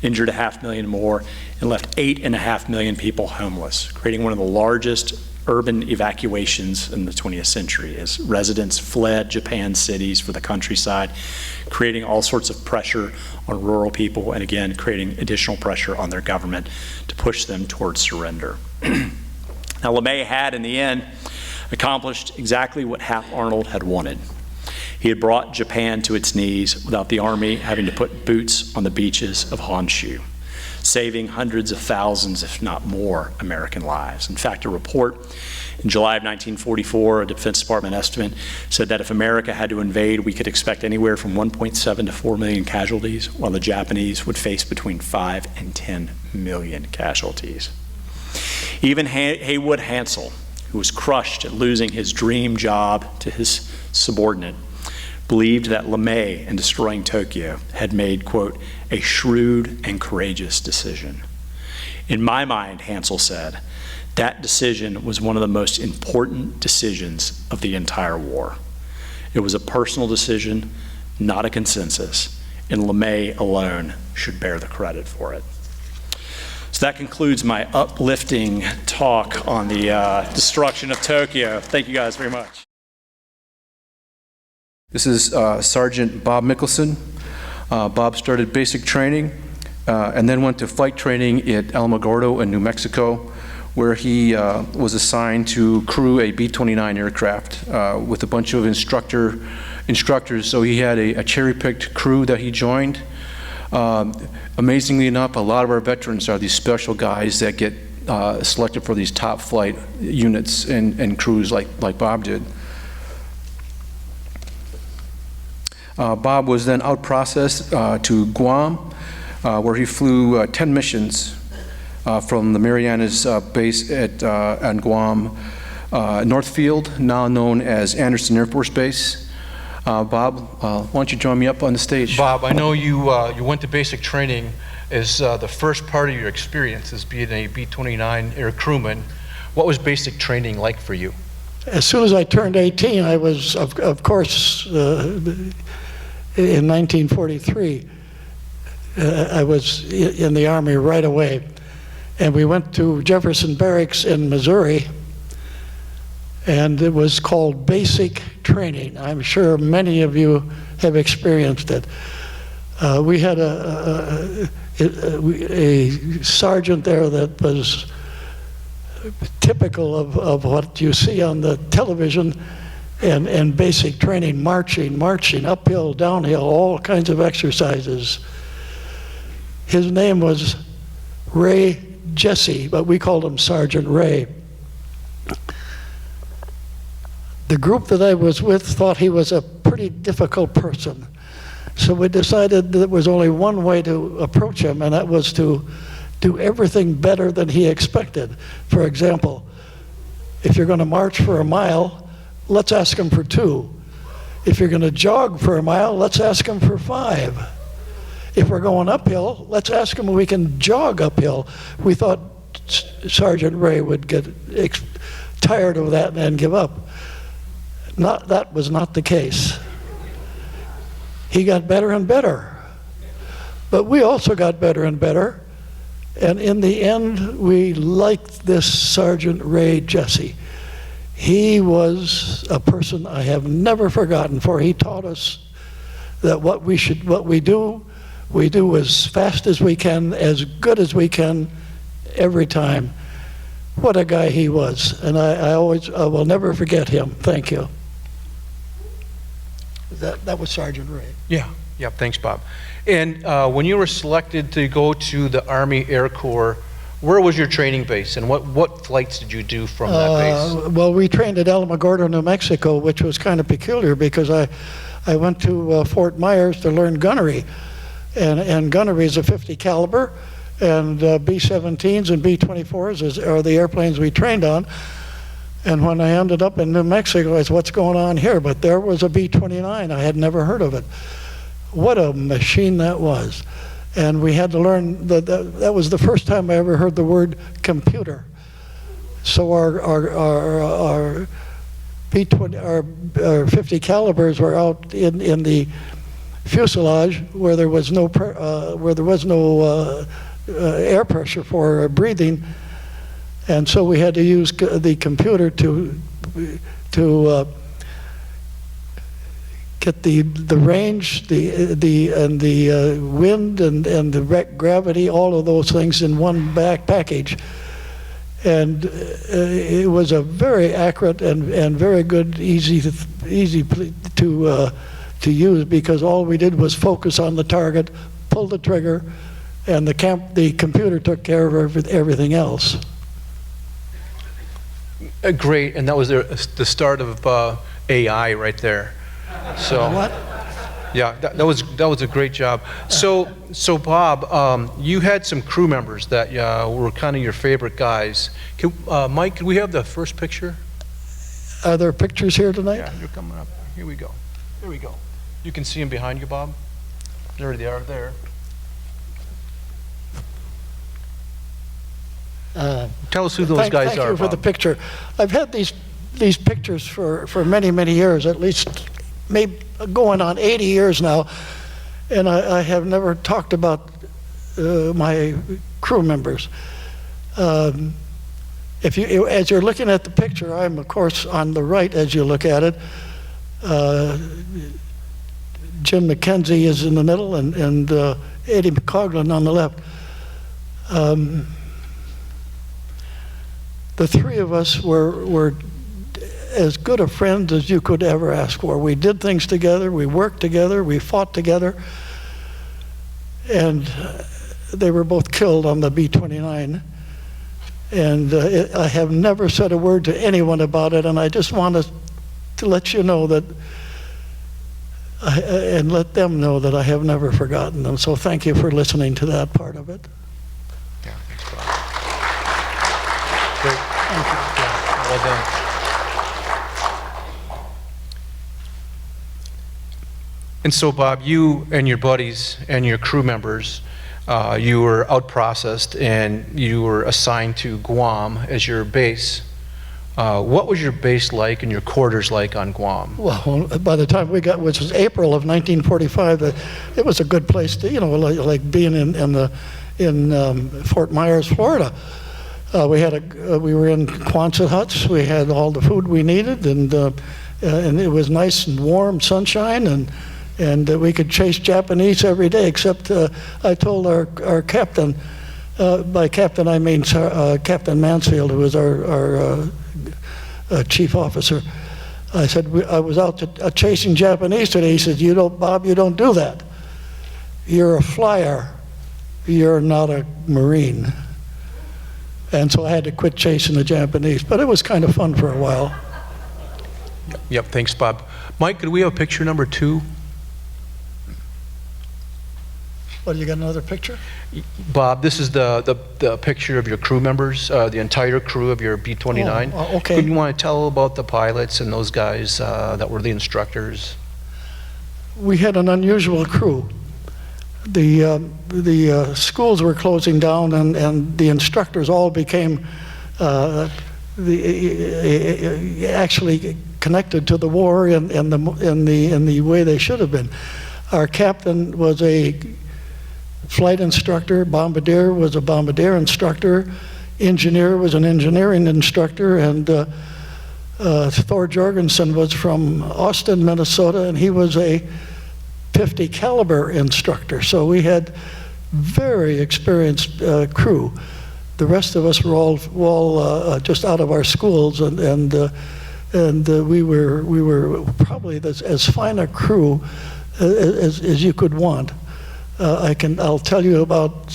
injured 500,000 more, and left 8.5 million people homeless, creating one of the largest urban evacuations in the 20th century as residents fled Japan's cities for the countryside, creating all sorts of pressure on rural people, and again, creating additional pressure on their government to push them towards surrender. Now, LeMay had, in the end, accomplished exactly what Hap Arnold had wanted. He had brought Japan to its knees without the Army having to put boots on the beaches of Honshu, saving hundreds of thousands, if not more, American lives. In fact, a report in July of 1944, a Defense Department estimate, said that if America had to invade, we could expect anywhere from 1.7 to 4 million casualties, while the Japanese would face between 5 and 10 million casualties. Even Haywood Hansell, who was crushed at losing his dream job to his subordinate, believed that LeMay, in destroying Tokyo, had made, quote, a shrewd and courageous decision. In my mind, Hansell said, that decision was one of the most important decisions of the entire war. It was a personal decision, not a consensus, and LeMay alone should bear the credit for it. So that concludes my uplifting talk on the destruction of Tokyo. Thank you guys very much. This is Sergeant Bob Mikkelson. Bob started basic training and then went to flight training at Alamogordo in New Mexico, where he was assigned to crew a B-29 aircraft with a bunch of instructors. So he had a cherry-picked crew that he joined. Amazingly enough, a lot of our veterans are these special guys that get selected for these top flight units and crews like Bob did. Bob was then out-processed to Guam, where he flew 10 missions from the Marianas base on Guam, Northfield, now known as Anderson Air Force Base. Bob, why don't you join me up on the stage? Bob, I know you went to basic training as the first part of your experience as being a B-29 air crewman. What was basic training like for you? As soon as I turned 18, I was, of course, in 1943, I was in the Army right away. And we went to Jefferson Barracks in Missouri, and it was called basic training. I'm sure many of you have experienced it. We had a sergeant there that was typical of what you see on the television, and basic training, marching, uphill, downhill, all kinds of exercises. His name was Ray Jesse, but we called him Sergeant Ray. The group that I was with thought he was a pretty difficult person. So we decided that there was only one way to approach him, and that was to do everything better than he expected. For example, if you're going to march for a mile, let's ask him for 2. If you're going to jog for a mile, let's ask him for 5. If we're going uphill, let's ask him if we can jog uphill. We thought Sergeant Ray would get tired of that and give up. That was not the case. He got better and better. But we also got better and better. And in the end, we liked this Sergeant Ray Jesse. He was a person I have never forgotten, for he taught us that what we do as fast as we can, as good as we can, every time. What a guy he was, and I will never forget him. Thank you. That was Sergeant Ray. Yeah, thanks, Bob. And when you were selected to go to the Army Air Corps, where was your training base, and what flights did you do from that base? Well, we trained at Alamogordo, New Mexico, which was kind of peculiar because I went to Fort Myers to learn gunnery, and gunnery is a 50 caliber, and B-17s and B-24s are the airplanes we trained on. And when I ended up in New Mexico, I said, what's going on here? But there was a B-29. I had never heard of it. What a machine that was. And we had to learn that was the first time I ever heard the word computer. So our P20, our 50 calibers were out in the fuselage where there was no air pressure for breathing, and so we had to use the computer to get the range, the wind and the gravity, all of those things in one package. And it was a very accurate and very good, easy to use, because all we did was focus on the target, pull the trigger, and the computer took care of everything else. Great, and that was the start of AI right there. So What? yeah, that was a great job. So Bob, you had some crew members that were kind of your favorite guys. Mike, could we have the first picture? Are there pictures here tonight? Yeah, you're coming up. Here we go. Here we go. You can see them behind you, Bob. There they are there. Tell us who those guys Thank are, you for Bob. the picture. I've had these pictures for many, many years, at least maybe going on 80 years now, and I have never talked about my crew members. As you're looking at the picture, I'm of course on the right as you look at it. Jim McKenzie is in the middle, and Eddie McCoglin on the left. The three of us were as good of friends as you could ever ask for. We did things together, we worked together, we fought together, and they were both killed on the B-29. And I have never said a word to anyone about it, and I just want to let you know that, and let them know that I have never forgotten them. So thank you for listening to that part of it. Yeah, thanks, Bob. Great. Thank you. Yeah, well done. And so, Bob, you and your buddies and your crew members, you were out-processed and you were assigned to Guam as your base. What was your base like and your quarters like on Guam? Well, by the time we got, which was April of 1945, it was a good place to, like being in Fort Myers, Florida. We were in Quonset huts. We had all the food we needed, and it was nice and warm, sunshine, and we could chase Japanese every day. Except I told our captain, by captain I mean Captain Mansfield, who was our chief officer. I said, I was out chasing Japanese today. He said, Bob, you don't do that. You're a flyer. You're not a Marine. And so I had to quit chasing the Japanese, but it was kind of fun for a while. Yep, thanks, Bob. Mike, could we have picture number 2? What, you got another picture? Bob, this is the picture of your crew members, the entire crew of your B-29. Oh, okay. Could you want to tell about the pilots and those guys that were the instructors? We had an unusual crew. The schools were closing down, and the instructors all became actually connected to the war in the way they should have been. Our captain was a flight instructor, bombardier was a bombardier instructor, engineer was an engineering instructor, and Thor Jorgensen was from Austin, Minnesota, and he was a 50 caliber instructor. So we had very experienced crew. The rest of us were all just out of our schools, and we were probably as fine a crew as you could want. I'll tell you about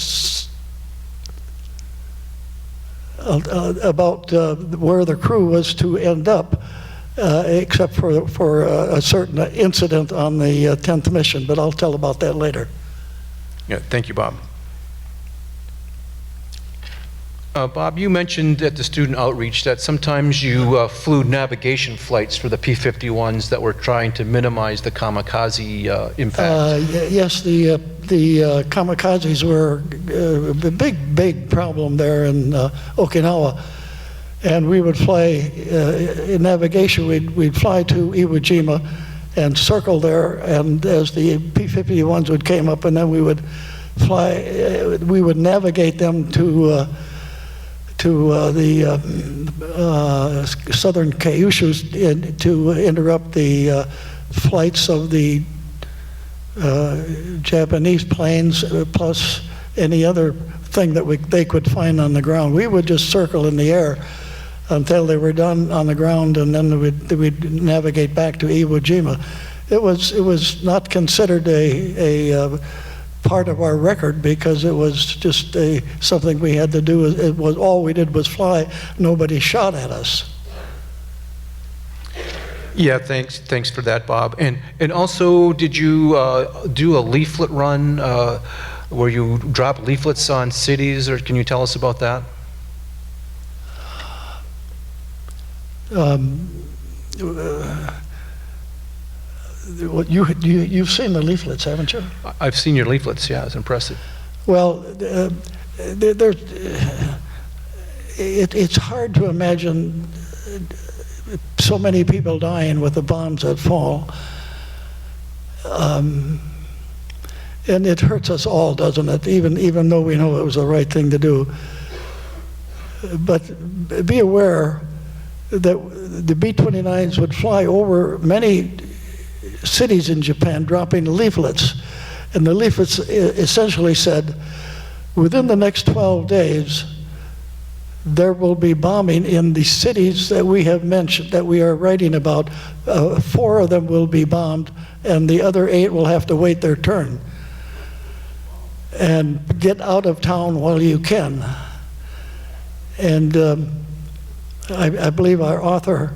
where the crew was to end up, except for a certain incident on the 10th mission, but I'll tell about that later. Yeah, thank you, Bob. Bob, you mentioned at the student outreach that sometimes you flew navigation flights for the P-51s that were trying to minimize the kamikaze impact. Yes, the the kamikazes were a big problem there in Okinawa. And we would fly, in navigation, we'd fly to Iwo Jima and circle there, and as the P-51s would came up, and then we would fly, we would navigate them to the southern Kyushus to interrupt the flights of the Japanese planes, plus any other thing that they could find on the ground. We would just circle in the air until they were done on the ground, and then we'd navigate back to Iwo Jima. It was not considered a part of our record because it was just something we had to do. It was all we did was fly. Nobody shot at us. Yeah, thanks for that, Bob. And also, did you do a leaflet run where you drop leaflets on cities, or can you tell us about that? You've seen the leaflets, haven't you? I've seen your leaflets, yeah, it's impressive. Well, it's hard to imagine so many people dying with the bombs that fall. And it hurts us all, doesn't it? Even though we know it was the right thing to do. But be aware that the B-29s would fly over many cities in Japan dropping leaflets. And the leaflets essentially said, within the next 12 days, there will be bombing in the cities that we have mentioned, that we are writing about. 4 of them will be bombed, and the other 8 will have to wait their turn. And get out of town while you can. And I believe our author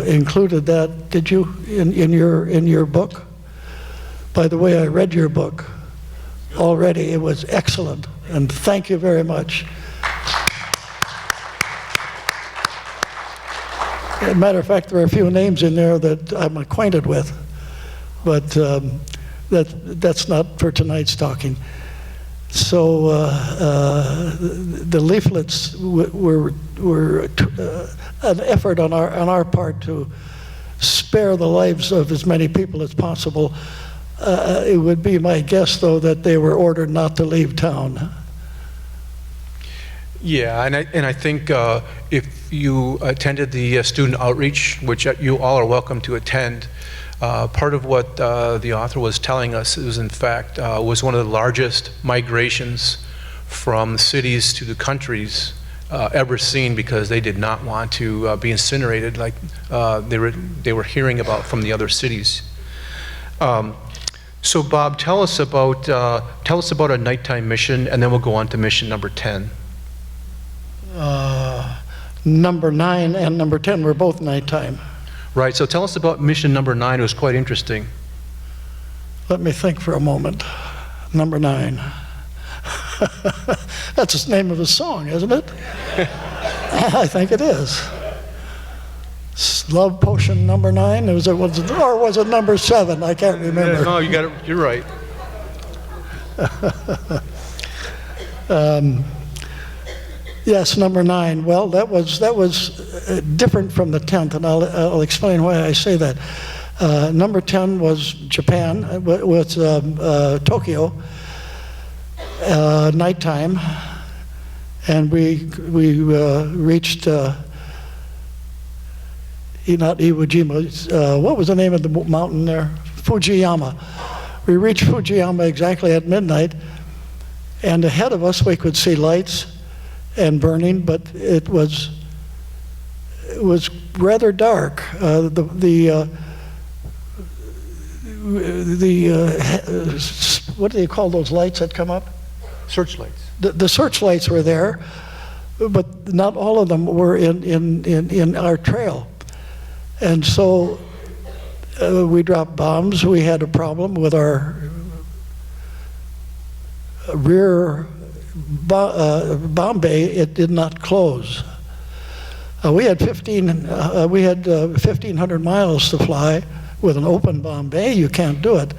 included that. Did you in your book? By the way, I read your book already. It was excellent, and thank you very much. As a matter of fact, there are a few names in there that I'm acquainted with, but that's not for tonight's talking. So the leaflets were an effort on our part to spare the lives of as many people as possible. It would be my guess, though, that they were ordered not to leave town. Yeah, and I think if you attended the student outreach, which you all are welcome to attend, part of what the author was telling us is, in fact, was one of the largest migrations from the cities to the countries ever seen, because they did not want to be incinerated like they were hearing about from the other cities. So, Bob, tell us about a nighttime mission, and then we'll go on to mission number 10. Number 9 and number 10 were both nighttime. Right, so tell us about mission number 9. It was quite interesting. Let me think for a moment. Number 9. That's the name of a song, isn't it? I think it is. Love Potion number 9? Or was it number 7? I can't remember. No, you got it. You're right. Yes, number 9. Well, that was different from the 10th, and I'll explain why I say that. Number 10 was Japan, was Tokyo, nighttime, and we reached not Iwo Jima. What was the name of the mountain there? Fujiyama. We reached Fujiyama exactly at midnight, and ahead of us we could see lights and burning, but it was rather dark. What do you call those lights that come up? Searchlights. The searchlights were there, but not all of them were in our trail. And so we dropped bombs. We had a problem with our rear bomb bay. It did not close. We had 1,500 miles to fly with an open bomb bay. You can't do it.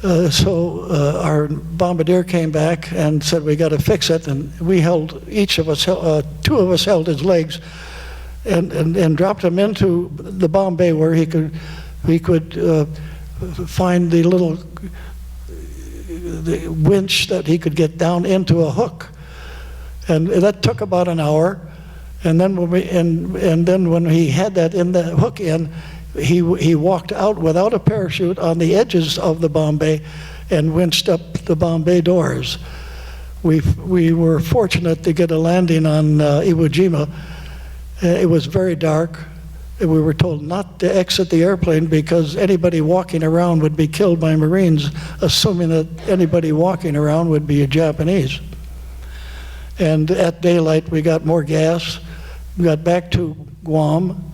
So our bombardier came back and said, we got to fix it. And we held, each of us, two of us held his legs and dropped him into the bomb bay where he could find the little the winch that he could get down into a hook. And that took about an hour. And then when he had that in the hook in, he walked out without a parachute on the edges of the bomb bay and winched up the bomb bay doors. We were fortunate to get a landing on Iwo Jima. It was very dark. We were told not to exit the airplane because anybody walking around would be killed by Marines, assuming that anybody walking around would be a Japanese. And at daylight, we got more gas. We got back to Guam.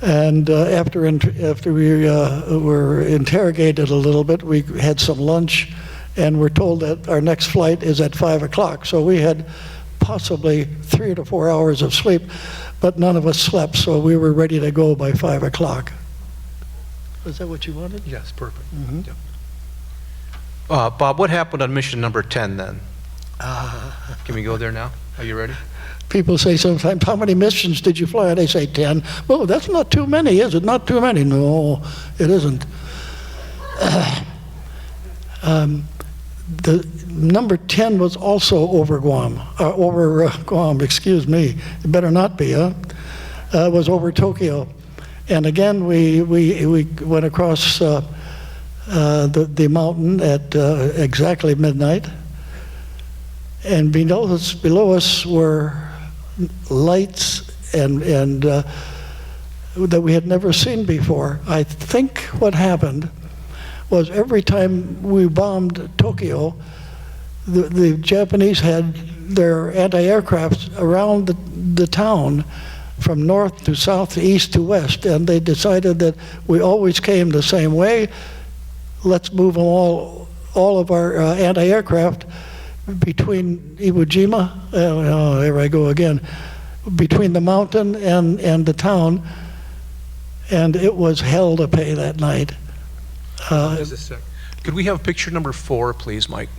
And after we were interrogated a little bit, we had some lunch, and we're told that our next flight is at 5 o'clock. So we had possibly 3 to 4 hours of sleep, but none of us slept, so we were ready to go by 5 o'clock. Was that what you wanted? Yes, perfect. Mm-hmm. Yep. Bob, what happened on mission number 10 then? Can we go there now? Are you ready? People say sometimes, how many missions did you fly? And they say 10. Oh, that's not too many, is it? Not too many. No, it isn't. The number 10 was also over Guam, excuse me. It better not be, huh? Was over Tokyo. And again, we went across the mountain at exactly midnight. And below us were lights and that we had never seen before. I think what happened was every time we bombed Tokyo, the Japanese had their anti-aircrafts around the town from north to south to east to west, and they decided that we always came the same way. Let's move them all of our anti-aircraft between Iwo Jima, there I go again, between the mountain and the town, and it was hell to pay that night. Just a sec. Could we have picture number 4, please, Mike?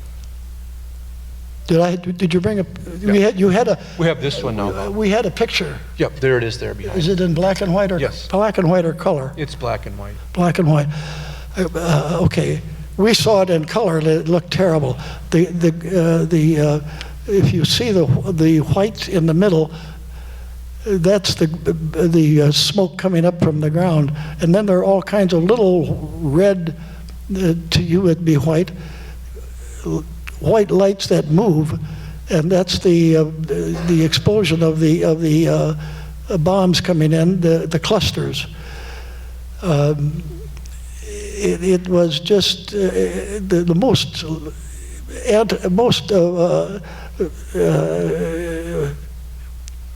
Did you bring a? Yeah. You had a. We have this one now, Bob. We had a picture. Yep, there it is there behind. Is it in black and white or? Yes. Black and white or color? It's black and white. Black and white. Okay. We saw it in color. It looked terrible. If you see the white in the middle, that's the smoke coming up from the ground, and then there are all kinds of little red. To you, it'd be white lights that move, and that's the explosion of the bombs coming in, the clusters. It was just the most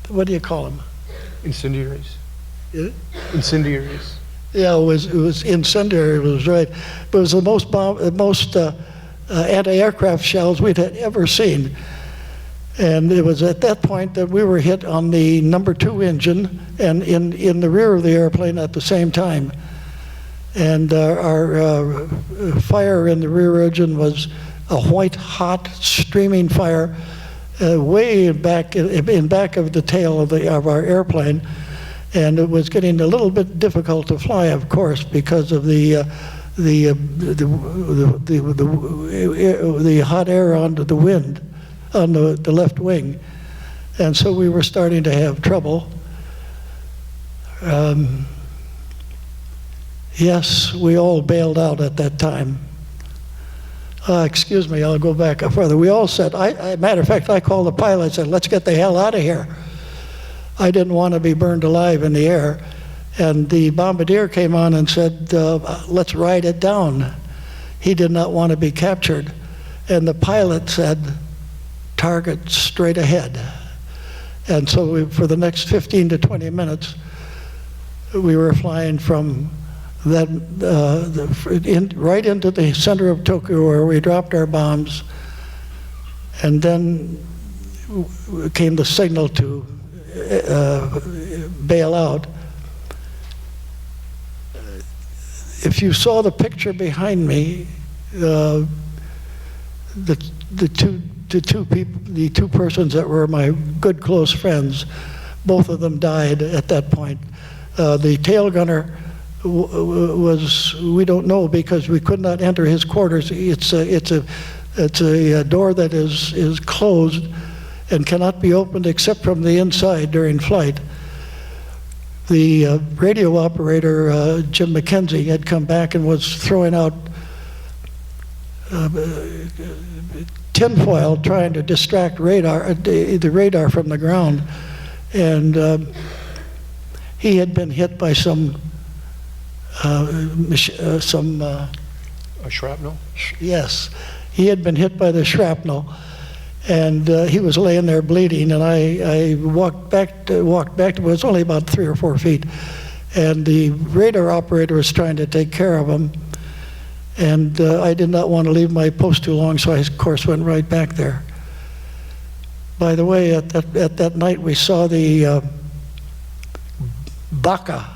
what do you call them? Incendiaries. Yeah? Incendiaries. Yeah, it was incendiary. It was right, but it was the most anti-aircraft shells we'd had ever seen. And it was at that point that we were hit on the number 2 engine and in the rear of the airplane at the same time. And our fire in the rear engine was a white, hot, streaming fire way back in back of the tail of our airplane. And it was getting a little bit difficult to fly, of course, because of the hot air onto the wind on the left wing, and so we were starting to have trouble. Yes, we all bailed out at that time. Excuse me, I'll go back further. We all said, matter of fact, I called the pilot and said, let's get the hell out of here. I didn't want to be burned alive in the air. And the bombardier came on and said, let's ride it down. He did not want to be captured. And the pilot said, target straight ahead. And so for the next 15 to 20 minutes, we were flying from that right into the center of Tokyo where we dropped our bombs. And then came the signal to bail out. If you saw the picture behind me, the two persons that were my good close friends, both of them died at that point. The tail gunner was, we don't know because we could not enter his quarters. It's a door that is closed and cannot be opened except from the inside during flight. The radio operator, Jim McKenzie, had come back and was throwing out tinfoil trying to distract the radar from the ground. And he had been hit by some shrapnel? Yes, he had been hit by the shrapnel, and he was laying there bleeding. And I walked back. It was only about 3 or 4 feet, and the radar operator was trying to take care of him. And I did not want to leave my post too long, so I, of course, went right back there. By the way, at that night, we saw the Baka.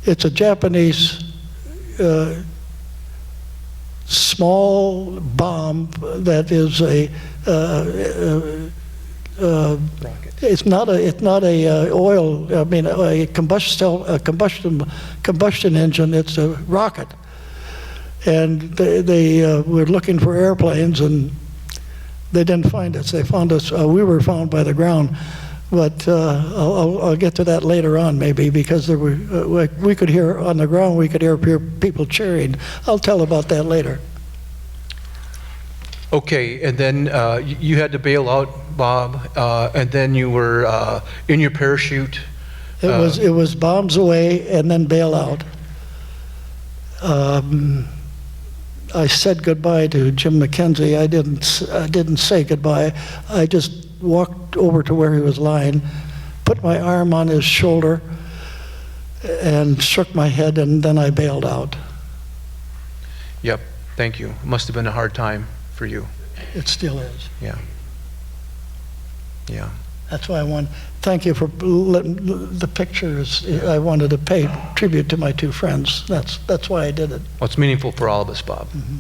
It's a Japanese small bomb that is it's not a oil. I mean, a combustion engine. It's a rocket. And they were looking for airplanes, and they didn't find us. They found us. We were found by the ground, but I'll get to that later on, maybe, because there were we could hear on the ground. We could hear people cheering. I'll tell about that later. Okay, and then you had to bail out, Bob, and then you were in your parachute. It was bombs away and then bail out. I said goodbye to Jim McKenzie. I didn't say goodbye. I just walked over to where he was lying, put my arm on his shoulder, and shook my head, and then I bailed out. Yep, thank you. It must have been a hard time for you. It still is. Yeah. Yeah. That's why thank you for letting the pictures. I wanted to pay tribute to my two friends. That's why I did it. Well, it's meaningful for all of us, Bob. Mm-hmm.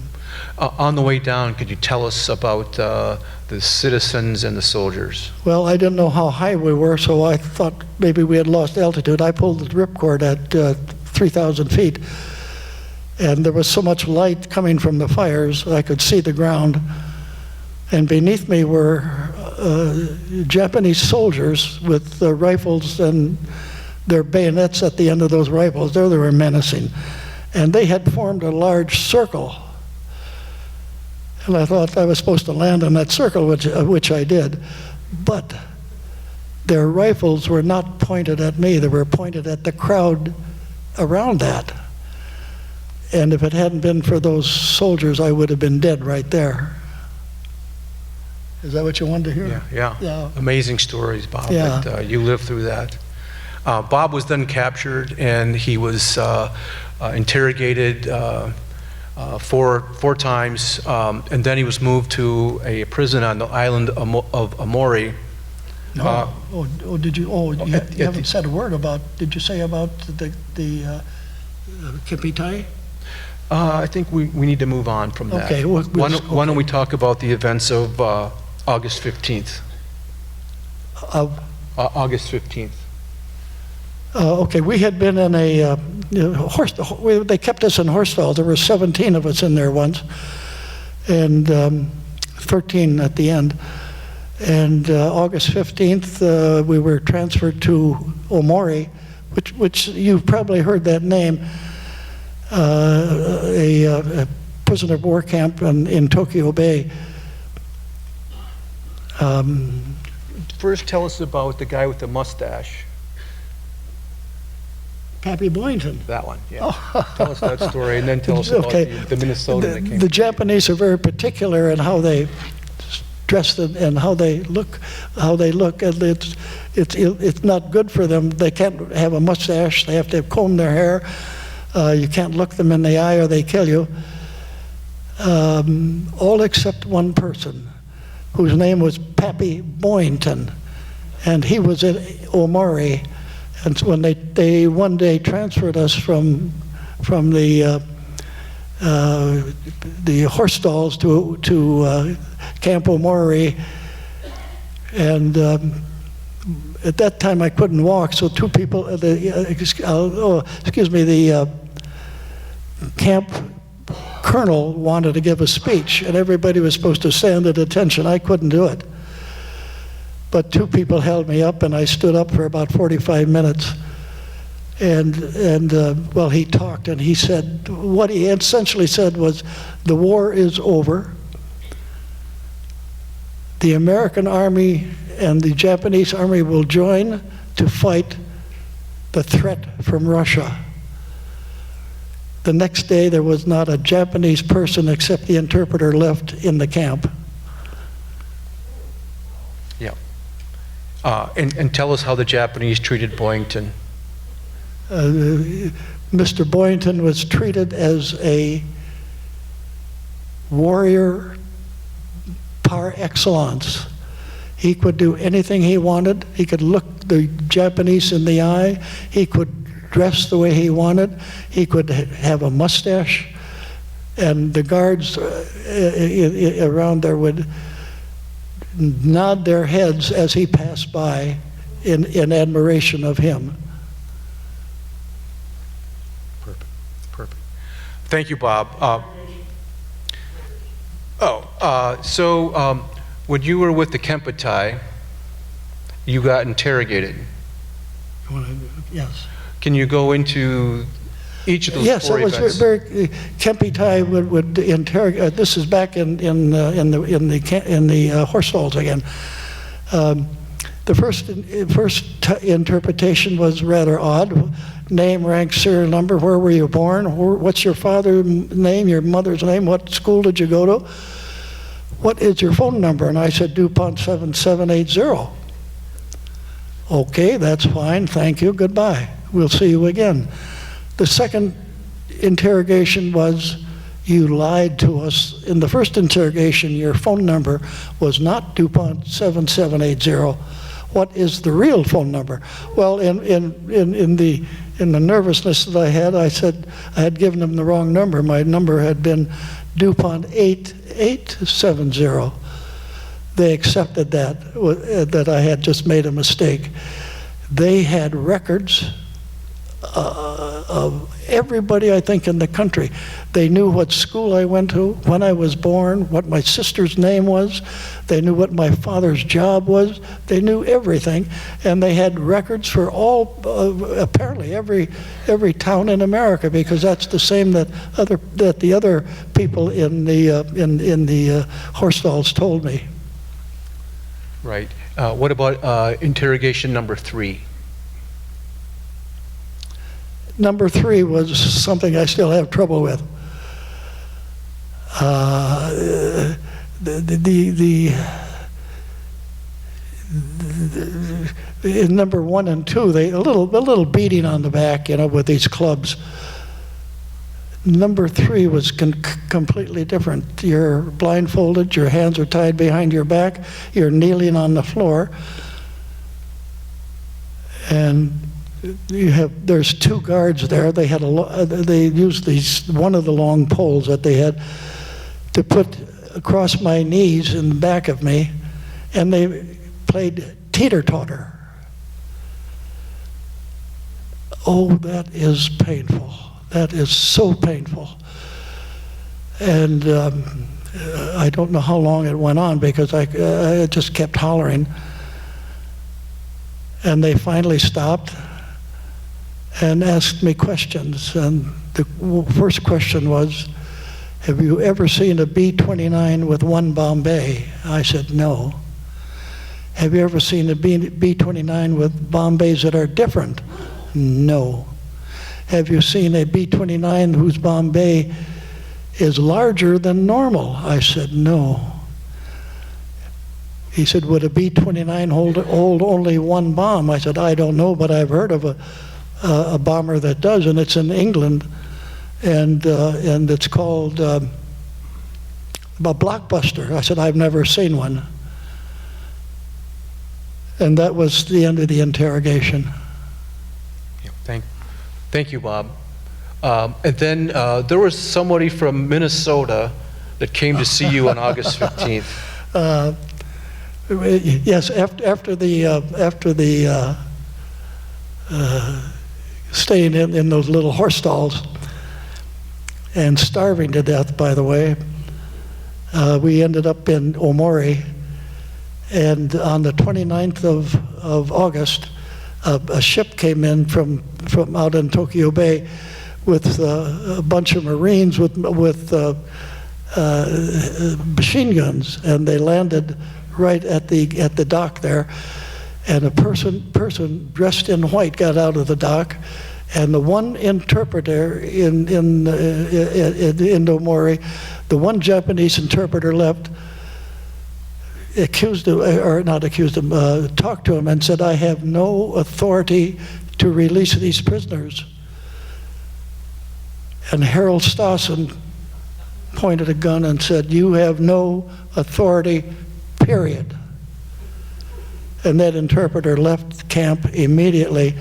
On the way down, could you tell us about the citizens and the soldiers? Well, I didn't know how high we were, so I thought maybe we had lost altitude. I pulled the ripcord at 3,000 feet, and there was so much light coming from the fires, I could see the ground. And beneath me were Japanese soldiers with rifles and their bayonets at the end of those rifles. There they were menacing. And they had formed a large circle. And I thought I was supposed to land in that circle, which I did. But their rifles were not pointed at me. They were pointed at the crowd around that. And if it hadn't been for those soldiers, I would have been dead right there. Is that what you wanted to hear? Yeah. Amazing stories, Bob. Yeah. But, you lived through that. Bob was then captured, and he was interrogated four times, and then he was moved to a prison on the island of Amori. Did you? Oh, you haven't said a word about. Did you say about the Kipitai? I think we need to move on from that. Okay. Why don't we talk about the events of August 15th? August 15th. Okay, we had been in a they kept us in Horsfeld. There were 17 of us in there once, and 13 at the end. And August 15th, we were transferred to Omori, which you've probably heard that name, a prisoner of war camp in Tokyo Bay. First, tell us about the guy with the mustache. Pappy Boynton. That one, yeah. Tell us that story, and then tell us about the Minnesotan that came. The Japanese are very particular in how they dress and how they look. And it's not good for them. They can't have a mustache. They have to comb their hair. You can't look them in the eye or they kill you. All except one person, whose name was Pappy Boynton, and he was at Omori. And when they one day transferred us from the the horse stalls to Campo Mori, and at that time I couldn't walk, so two people, the camp colonel wanted to give a speech, and everybody was supposed to stand at attention. I couldn't do it. But two people held me up, and I stood up for about 45 minutes. And well, he talked, and he said, what he essentially said was, the war is over. The American army and the Japanese army will join to fight the threat from Russia. The next day, there was not a Japanese person except the interpreter left in the camp. Yeah. And tell us how the Japanese treated Boynton. Mr. Boynton was treated as a warrior par excellence. He could do anything he wanted. He could look the Japanese in the eye. He could dress the way he wanted. He could have a mustache. And the guards around there would nod their heads as he passed by in admiration of him. Perfect. Thank you, Bob. So when you were with the Kempeitai, you got interrogated. Yes. Can you go into each of those yes, four it was events? very. Kempeitai would interrogate. This is back in the horse stalls again. The first interpretation was rather odd. Name, rank, serial number. Where were you born? What's your father's name? Your mother's name? What school did you go to? What is your phone number? And I said DuPont 7780. Okay, that's fine. Thank you. Goodbye. We'll see you again. The second interrogation was, you lied to us. In the first interrogation, your phone number was not DuPont 7780. What is the real phone number? Well, in the nervousness that I had, I said I had given them the wrong number. My number had been DuPont 8870. They accepted that I had just made a mistake. They had records of everybody, I think, in the country. They knew what school I went to, when I was born, what my sister's name was. They knew what my father's job was. They knew everything, and they had records for all, apparently every town in America, because that's the same that the other people in the horse stalls told me. Right. What about interrogation number 3? Number 3 was something I still have trouble with. In number 1 and 2, a little beating on the back, with these clubs. Number 3 was completely different. You're blindfolded, your hands are tied behind your back, you're kneeling on the floor, and there's 2 guards there. They used one of the long poles that they had to put across my knees in the back of me, and they played teeter-totter. Oh, that is painful. That is so painful. And I don't know how long it went on, because I just kept hollering. And they finally stopped and asked me questions. And the first question was, have you ever seen a B-29 with one Bombay? I said, no. Have you ever seen a B-29 with Bombays that are different? No. Have you seen a B-29 whose Bombay is larger than normal? I said, no. He said, would a B-29 hold only one bomb? I said, I don't know, but I've heard of a bomber that does, and it's in England, and it's called a Blockbuster. I said, I've never seen one. And that was the end of the interrogation. Thank you, Bob. And then there was somebody from Minnesota that came to see you on August 15th. Yes, after the staying in those little horse stalls and starving to death, by the way, we ended up in Omori, and on the 29th of August, a ship came in from out in Tokyo Bay with a bunch of Marines with machine guns, and they landed right at the dock there, and a person dressed in white got out of the dock, and the one interpreter in Indomori, the one Japanese interpreter left, talked to him and said, "I have no authority to release these prisoners." And Harold Stawson pointed a gun and said, "You have no authority, period." And that interpreter left camp immediately.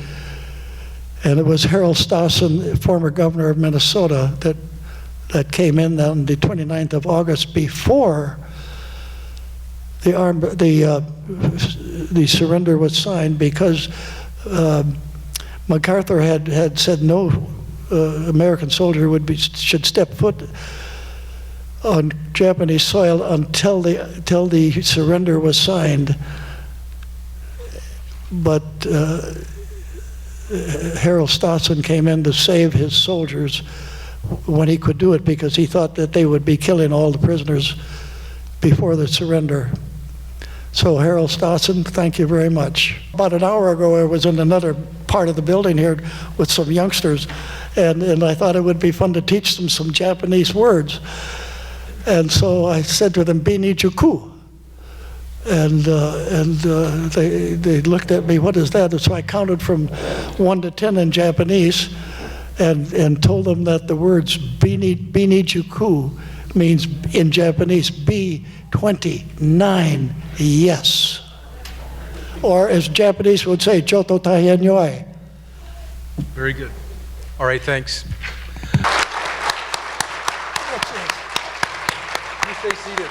And it was Harold Stawson, former governor of Minnesota, that came in on the 29th of August before the surrender was signed, because MacArthur had said no American soldier should step foot on Japanese soil until the surrender was signed. But Harold Stawson came in to save his soldiers when he could do it, because he thought that they would be killing all the prisoners before the surrender. So Harold Stawson, thank you very much. About an hour ago, I was in another part of the building here with some youngsters, and I thought it would be fun to teach them some Japanese words. And so I said to them, "Binijuku." And they looked at me, "What is that?" And so I counted from 1 to 10 in Japanese, and told them that the words Binijuku means in Japanese B29, yes. Or as Japanese would say, "Choto taihen yoi." Very good. All right, thanks. You stay seated.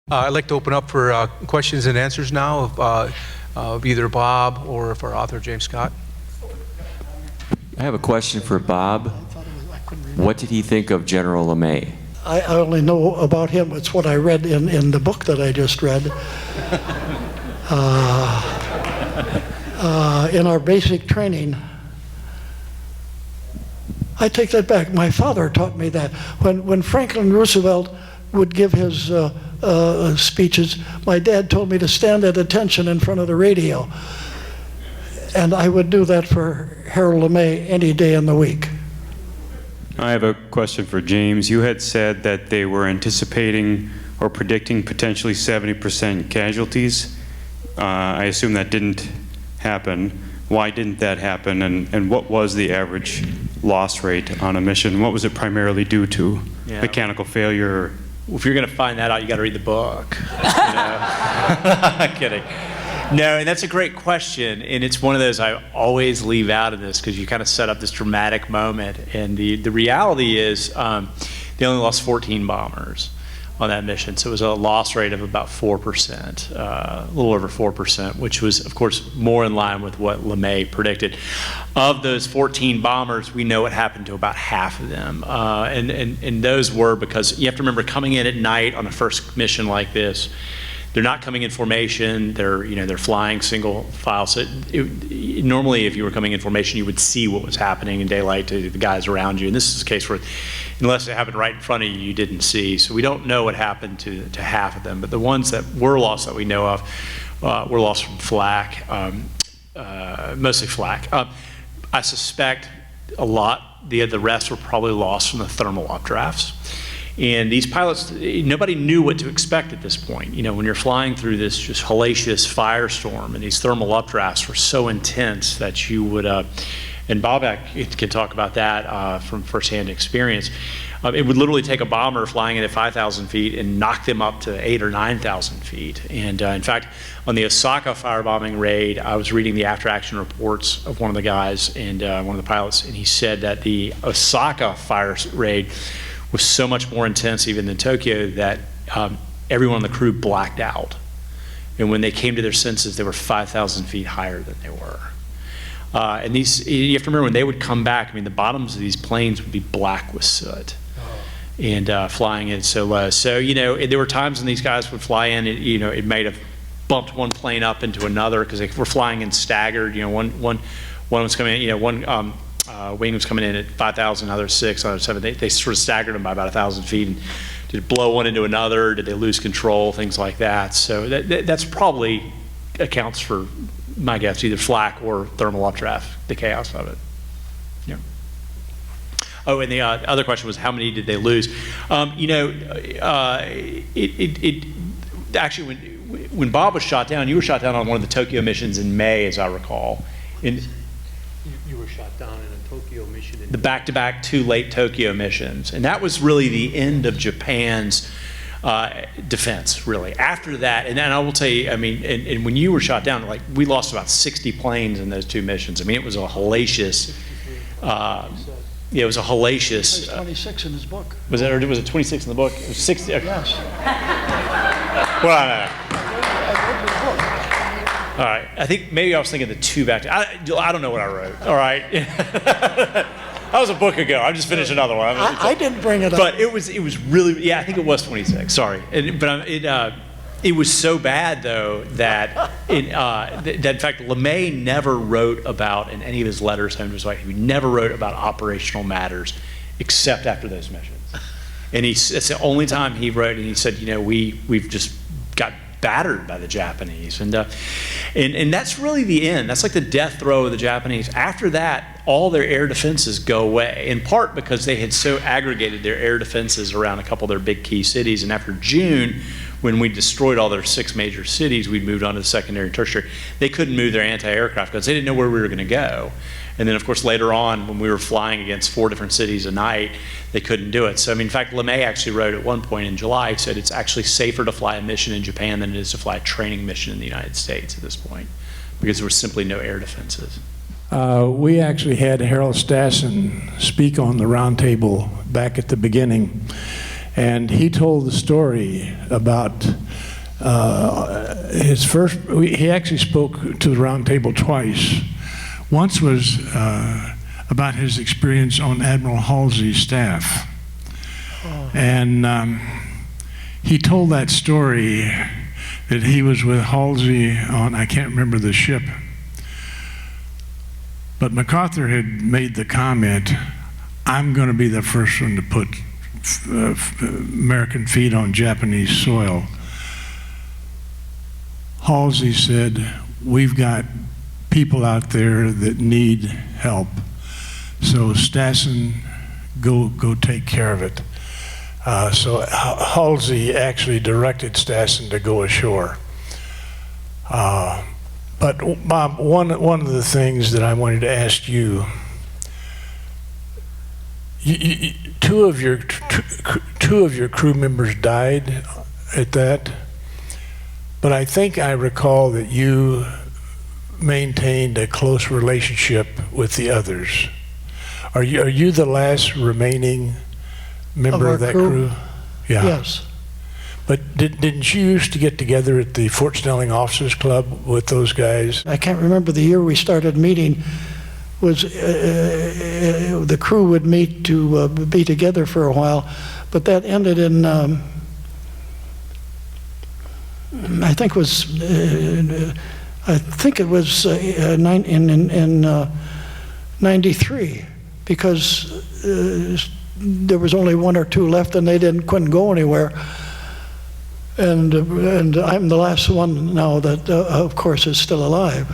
I'd like to open up for questions and answers now of either Bob or of our author, James Scott. I have a question for Bob. What did he think of General LeMay? I only know about him. It's what I read in the book that I just read. In our basic training, I take that back. My father taught me that. When Franklin Roosevelt would give his speeches, my dad told me to stand at attention in front of the radio. And I would do that for Harold LeMay any day in the week. I have a question for James. You had said that they were anticipating or predicting potentially 70% casualties. I assume that didn't happen. Why didn't that happen? And what was the average loss rate on a mission? What was it primarily due to? Yeah. Mechanical failure? Well, if you're going to find that out, you got to read the book. You know? I'm kidding. No, and that's a great question, and it's one of those I always leave out of this, because you kind of set up this dramatic moment. And the reality is they only lost 14 bombers on that mission, so it was a loss rate of about 4%, a little over 4%, which was, of course, more in line with what LeMay predicted. Of those 14 bombers, we know what happened to about half of them, and those were because you have to remember, coming in at night on a first mission like this, they're not coming in formation. They're flying single file. So normally, if you were coming in formation, you would see what was happening in daylight to the guys around you. And this is a case where, unless it happened right in front of you, you didn't see. So we don't know what happened to half of them. But the ones that were lost that we know of were lost from flak, mostly flak. I suspect a lot. The rest were probably lost from the thermal updrafts. And these pilots, nobody knew what to expect at this point. You know, when you're flying through this just hellacious firestorm, and these thermal updrafts were so intense that you would, And Bob can talk about that from firsthand experience. It would literally take a bomber flying in at 5,000 feet and knock them up to 8,000 or 9,000 feet. And in fact, on the Osaka firebombing raid, I was reading the after-action reports of one of the guys and one of the pilots, and he said that the Osaka fire raid was so much more intense even than Tokyo that everyone on the crew blacked out. And when they came to their senses, they were 5,000 feet higher than they were. And these, you have to remember, when they would come back, I mean, the bottoms of these planes would be black with soot. And flying in so low. So, you know, there were times when these guys would fly in, it might have bumped one plane up into another because they were flying in staggered. You know, one was coming in, one wing was coming in at 5,000, another 6, another 7. They sort of staggered them by about 1,000 feet. And did it blow one into another? Did they lose control? Things like that. So that's probably accounts for, my guess, either flak or thermal updraft, the chaos of it. Yeah. Oh, and the other question was, how many did they lose? Actually, when Bob was shot down, you were shot down on one of the Tokyo missions in May, as I recall. You were shot down in a Tokyo mission. The back-to-back 2 late Tokyo missions. And that was really the end of Japan's defense, really. After that, and then I will tell you, I mean, and when you were shot down, like, we lost about 60 planes in those 2 missions. I mean, it was a hellacious, yeah, it was a hellacious. 26 in his book. Was it 26 in the book? It was 60. Yes. Well, I all right. I think maybe I was thinking the 2 back. I don't know what I wrote. All right. That was a book ago. I just finished another one. I didn't bring it up. But it was really, yeah, I think it was 26. Sorry. It was so bad, though, that in fact, LeMay never wrote about, in any of his letters home to his wife, he never wrote about operational matters except after those missions. And it's the only time he wrote, and he said, you know, we've just got battered by the Japanese. And that's really the end. That's like the death throw of the Japanese. After that, all their air defenses go away, in part because they had so aggregated their air defenses around a couple of their big key cities. And after June, when we destroyed all their 6 major cities, we moved on to the secondary and tertiary. They couldn't move their anti-aircraft guns. They didn't know where we were going to go. And then, of course, later on, when we were flying against 4 different cities a night, they couldn't do it. So, I mean, in fact, LeMay actually wrote at one point in July, he said it's actually safer to fly a mission in Japan than it is to fly a training mission in the United States at this point, because there were simply no air defenses. We actually had Harold Stassen speak on the roundtable back at the beginning, and he told the story about his first, he actually spoke to the roundtable twice. Once was about his experience on Admiral Halsey's staff. And he told that story that he was with Halsey on, I can't remember the ship, but MacArthur had made the comment, I'm going to be the first one to put American feet on Japanese soil. Halsey said, we've got people out there that need help. So Stassen, go take care of it. So Halsey actually directed Stassen to go ashore. But Bob, one of the things that I wanted to ask you, two of your crew members died at that, but I think I recall that you maintained a close relationship with the others. Are you the last remaining member of that crew? Yeah. Yes. But didn't you used to get together at the Fort Snelling Officers Club with those guys? I can't remember the year we started meeting. Was the crew would meet to be together for a while, but that ended in I think it was in 93, because there was only 1 or 2 left, and they couldn't go anywhere. And I'm the last one now that, of course, is still alive.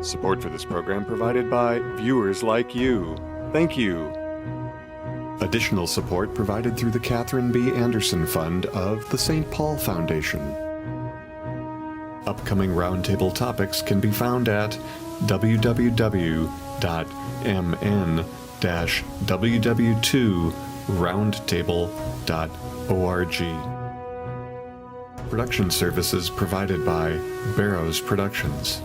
Support for this program provided by viewers like you. Thank you. Additional support provided through the Catherine B. Anderson Fund of the St. Paul Foundation. Upcoming roundtable topics can be found at www.mn-ww2roundtable.org. Production services provided by Barrows Productions.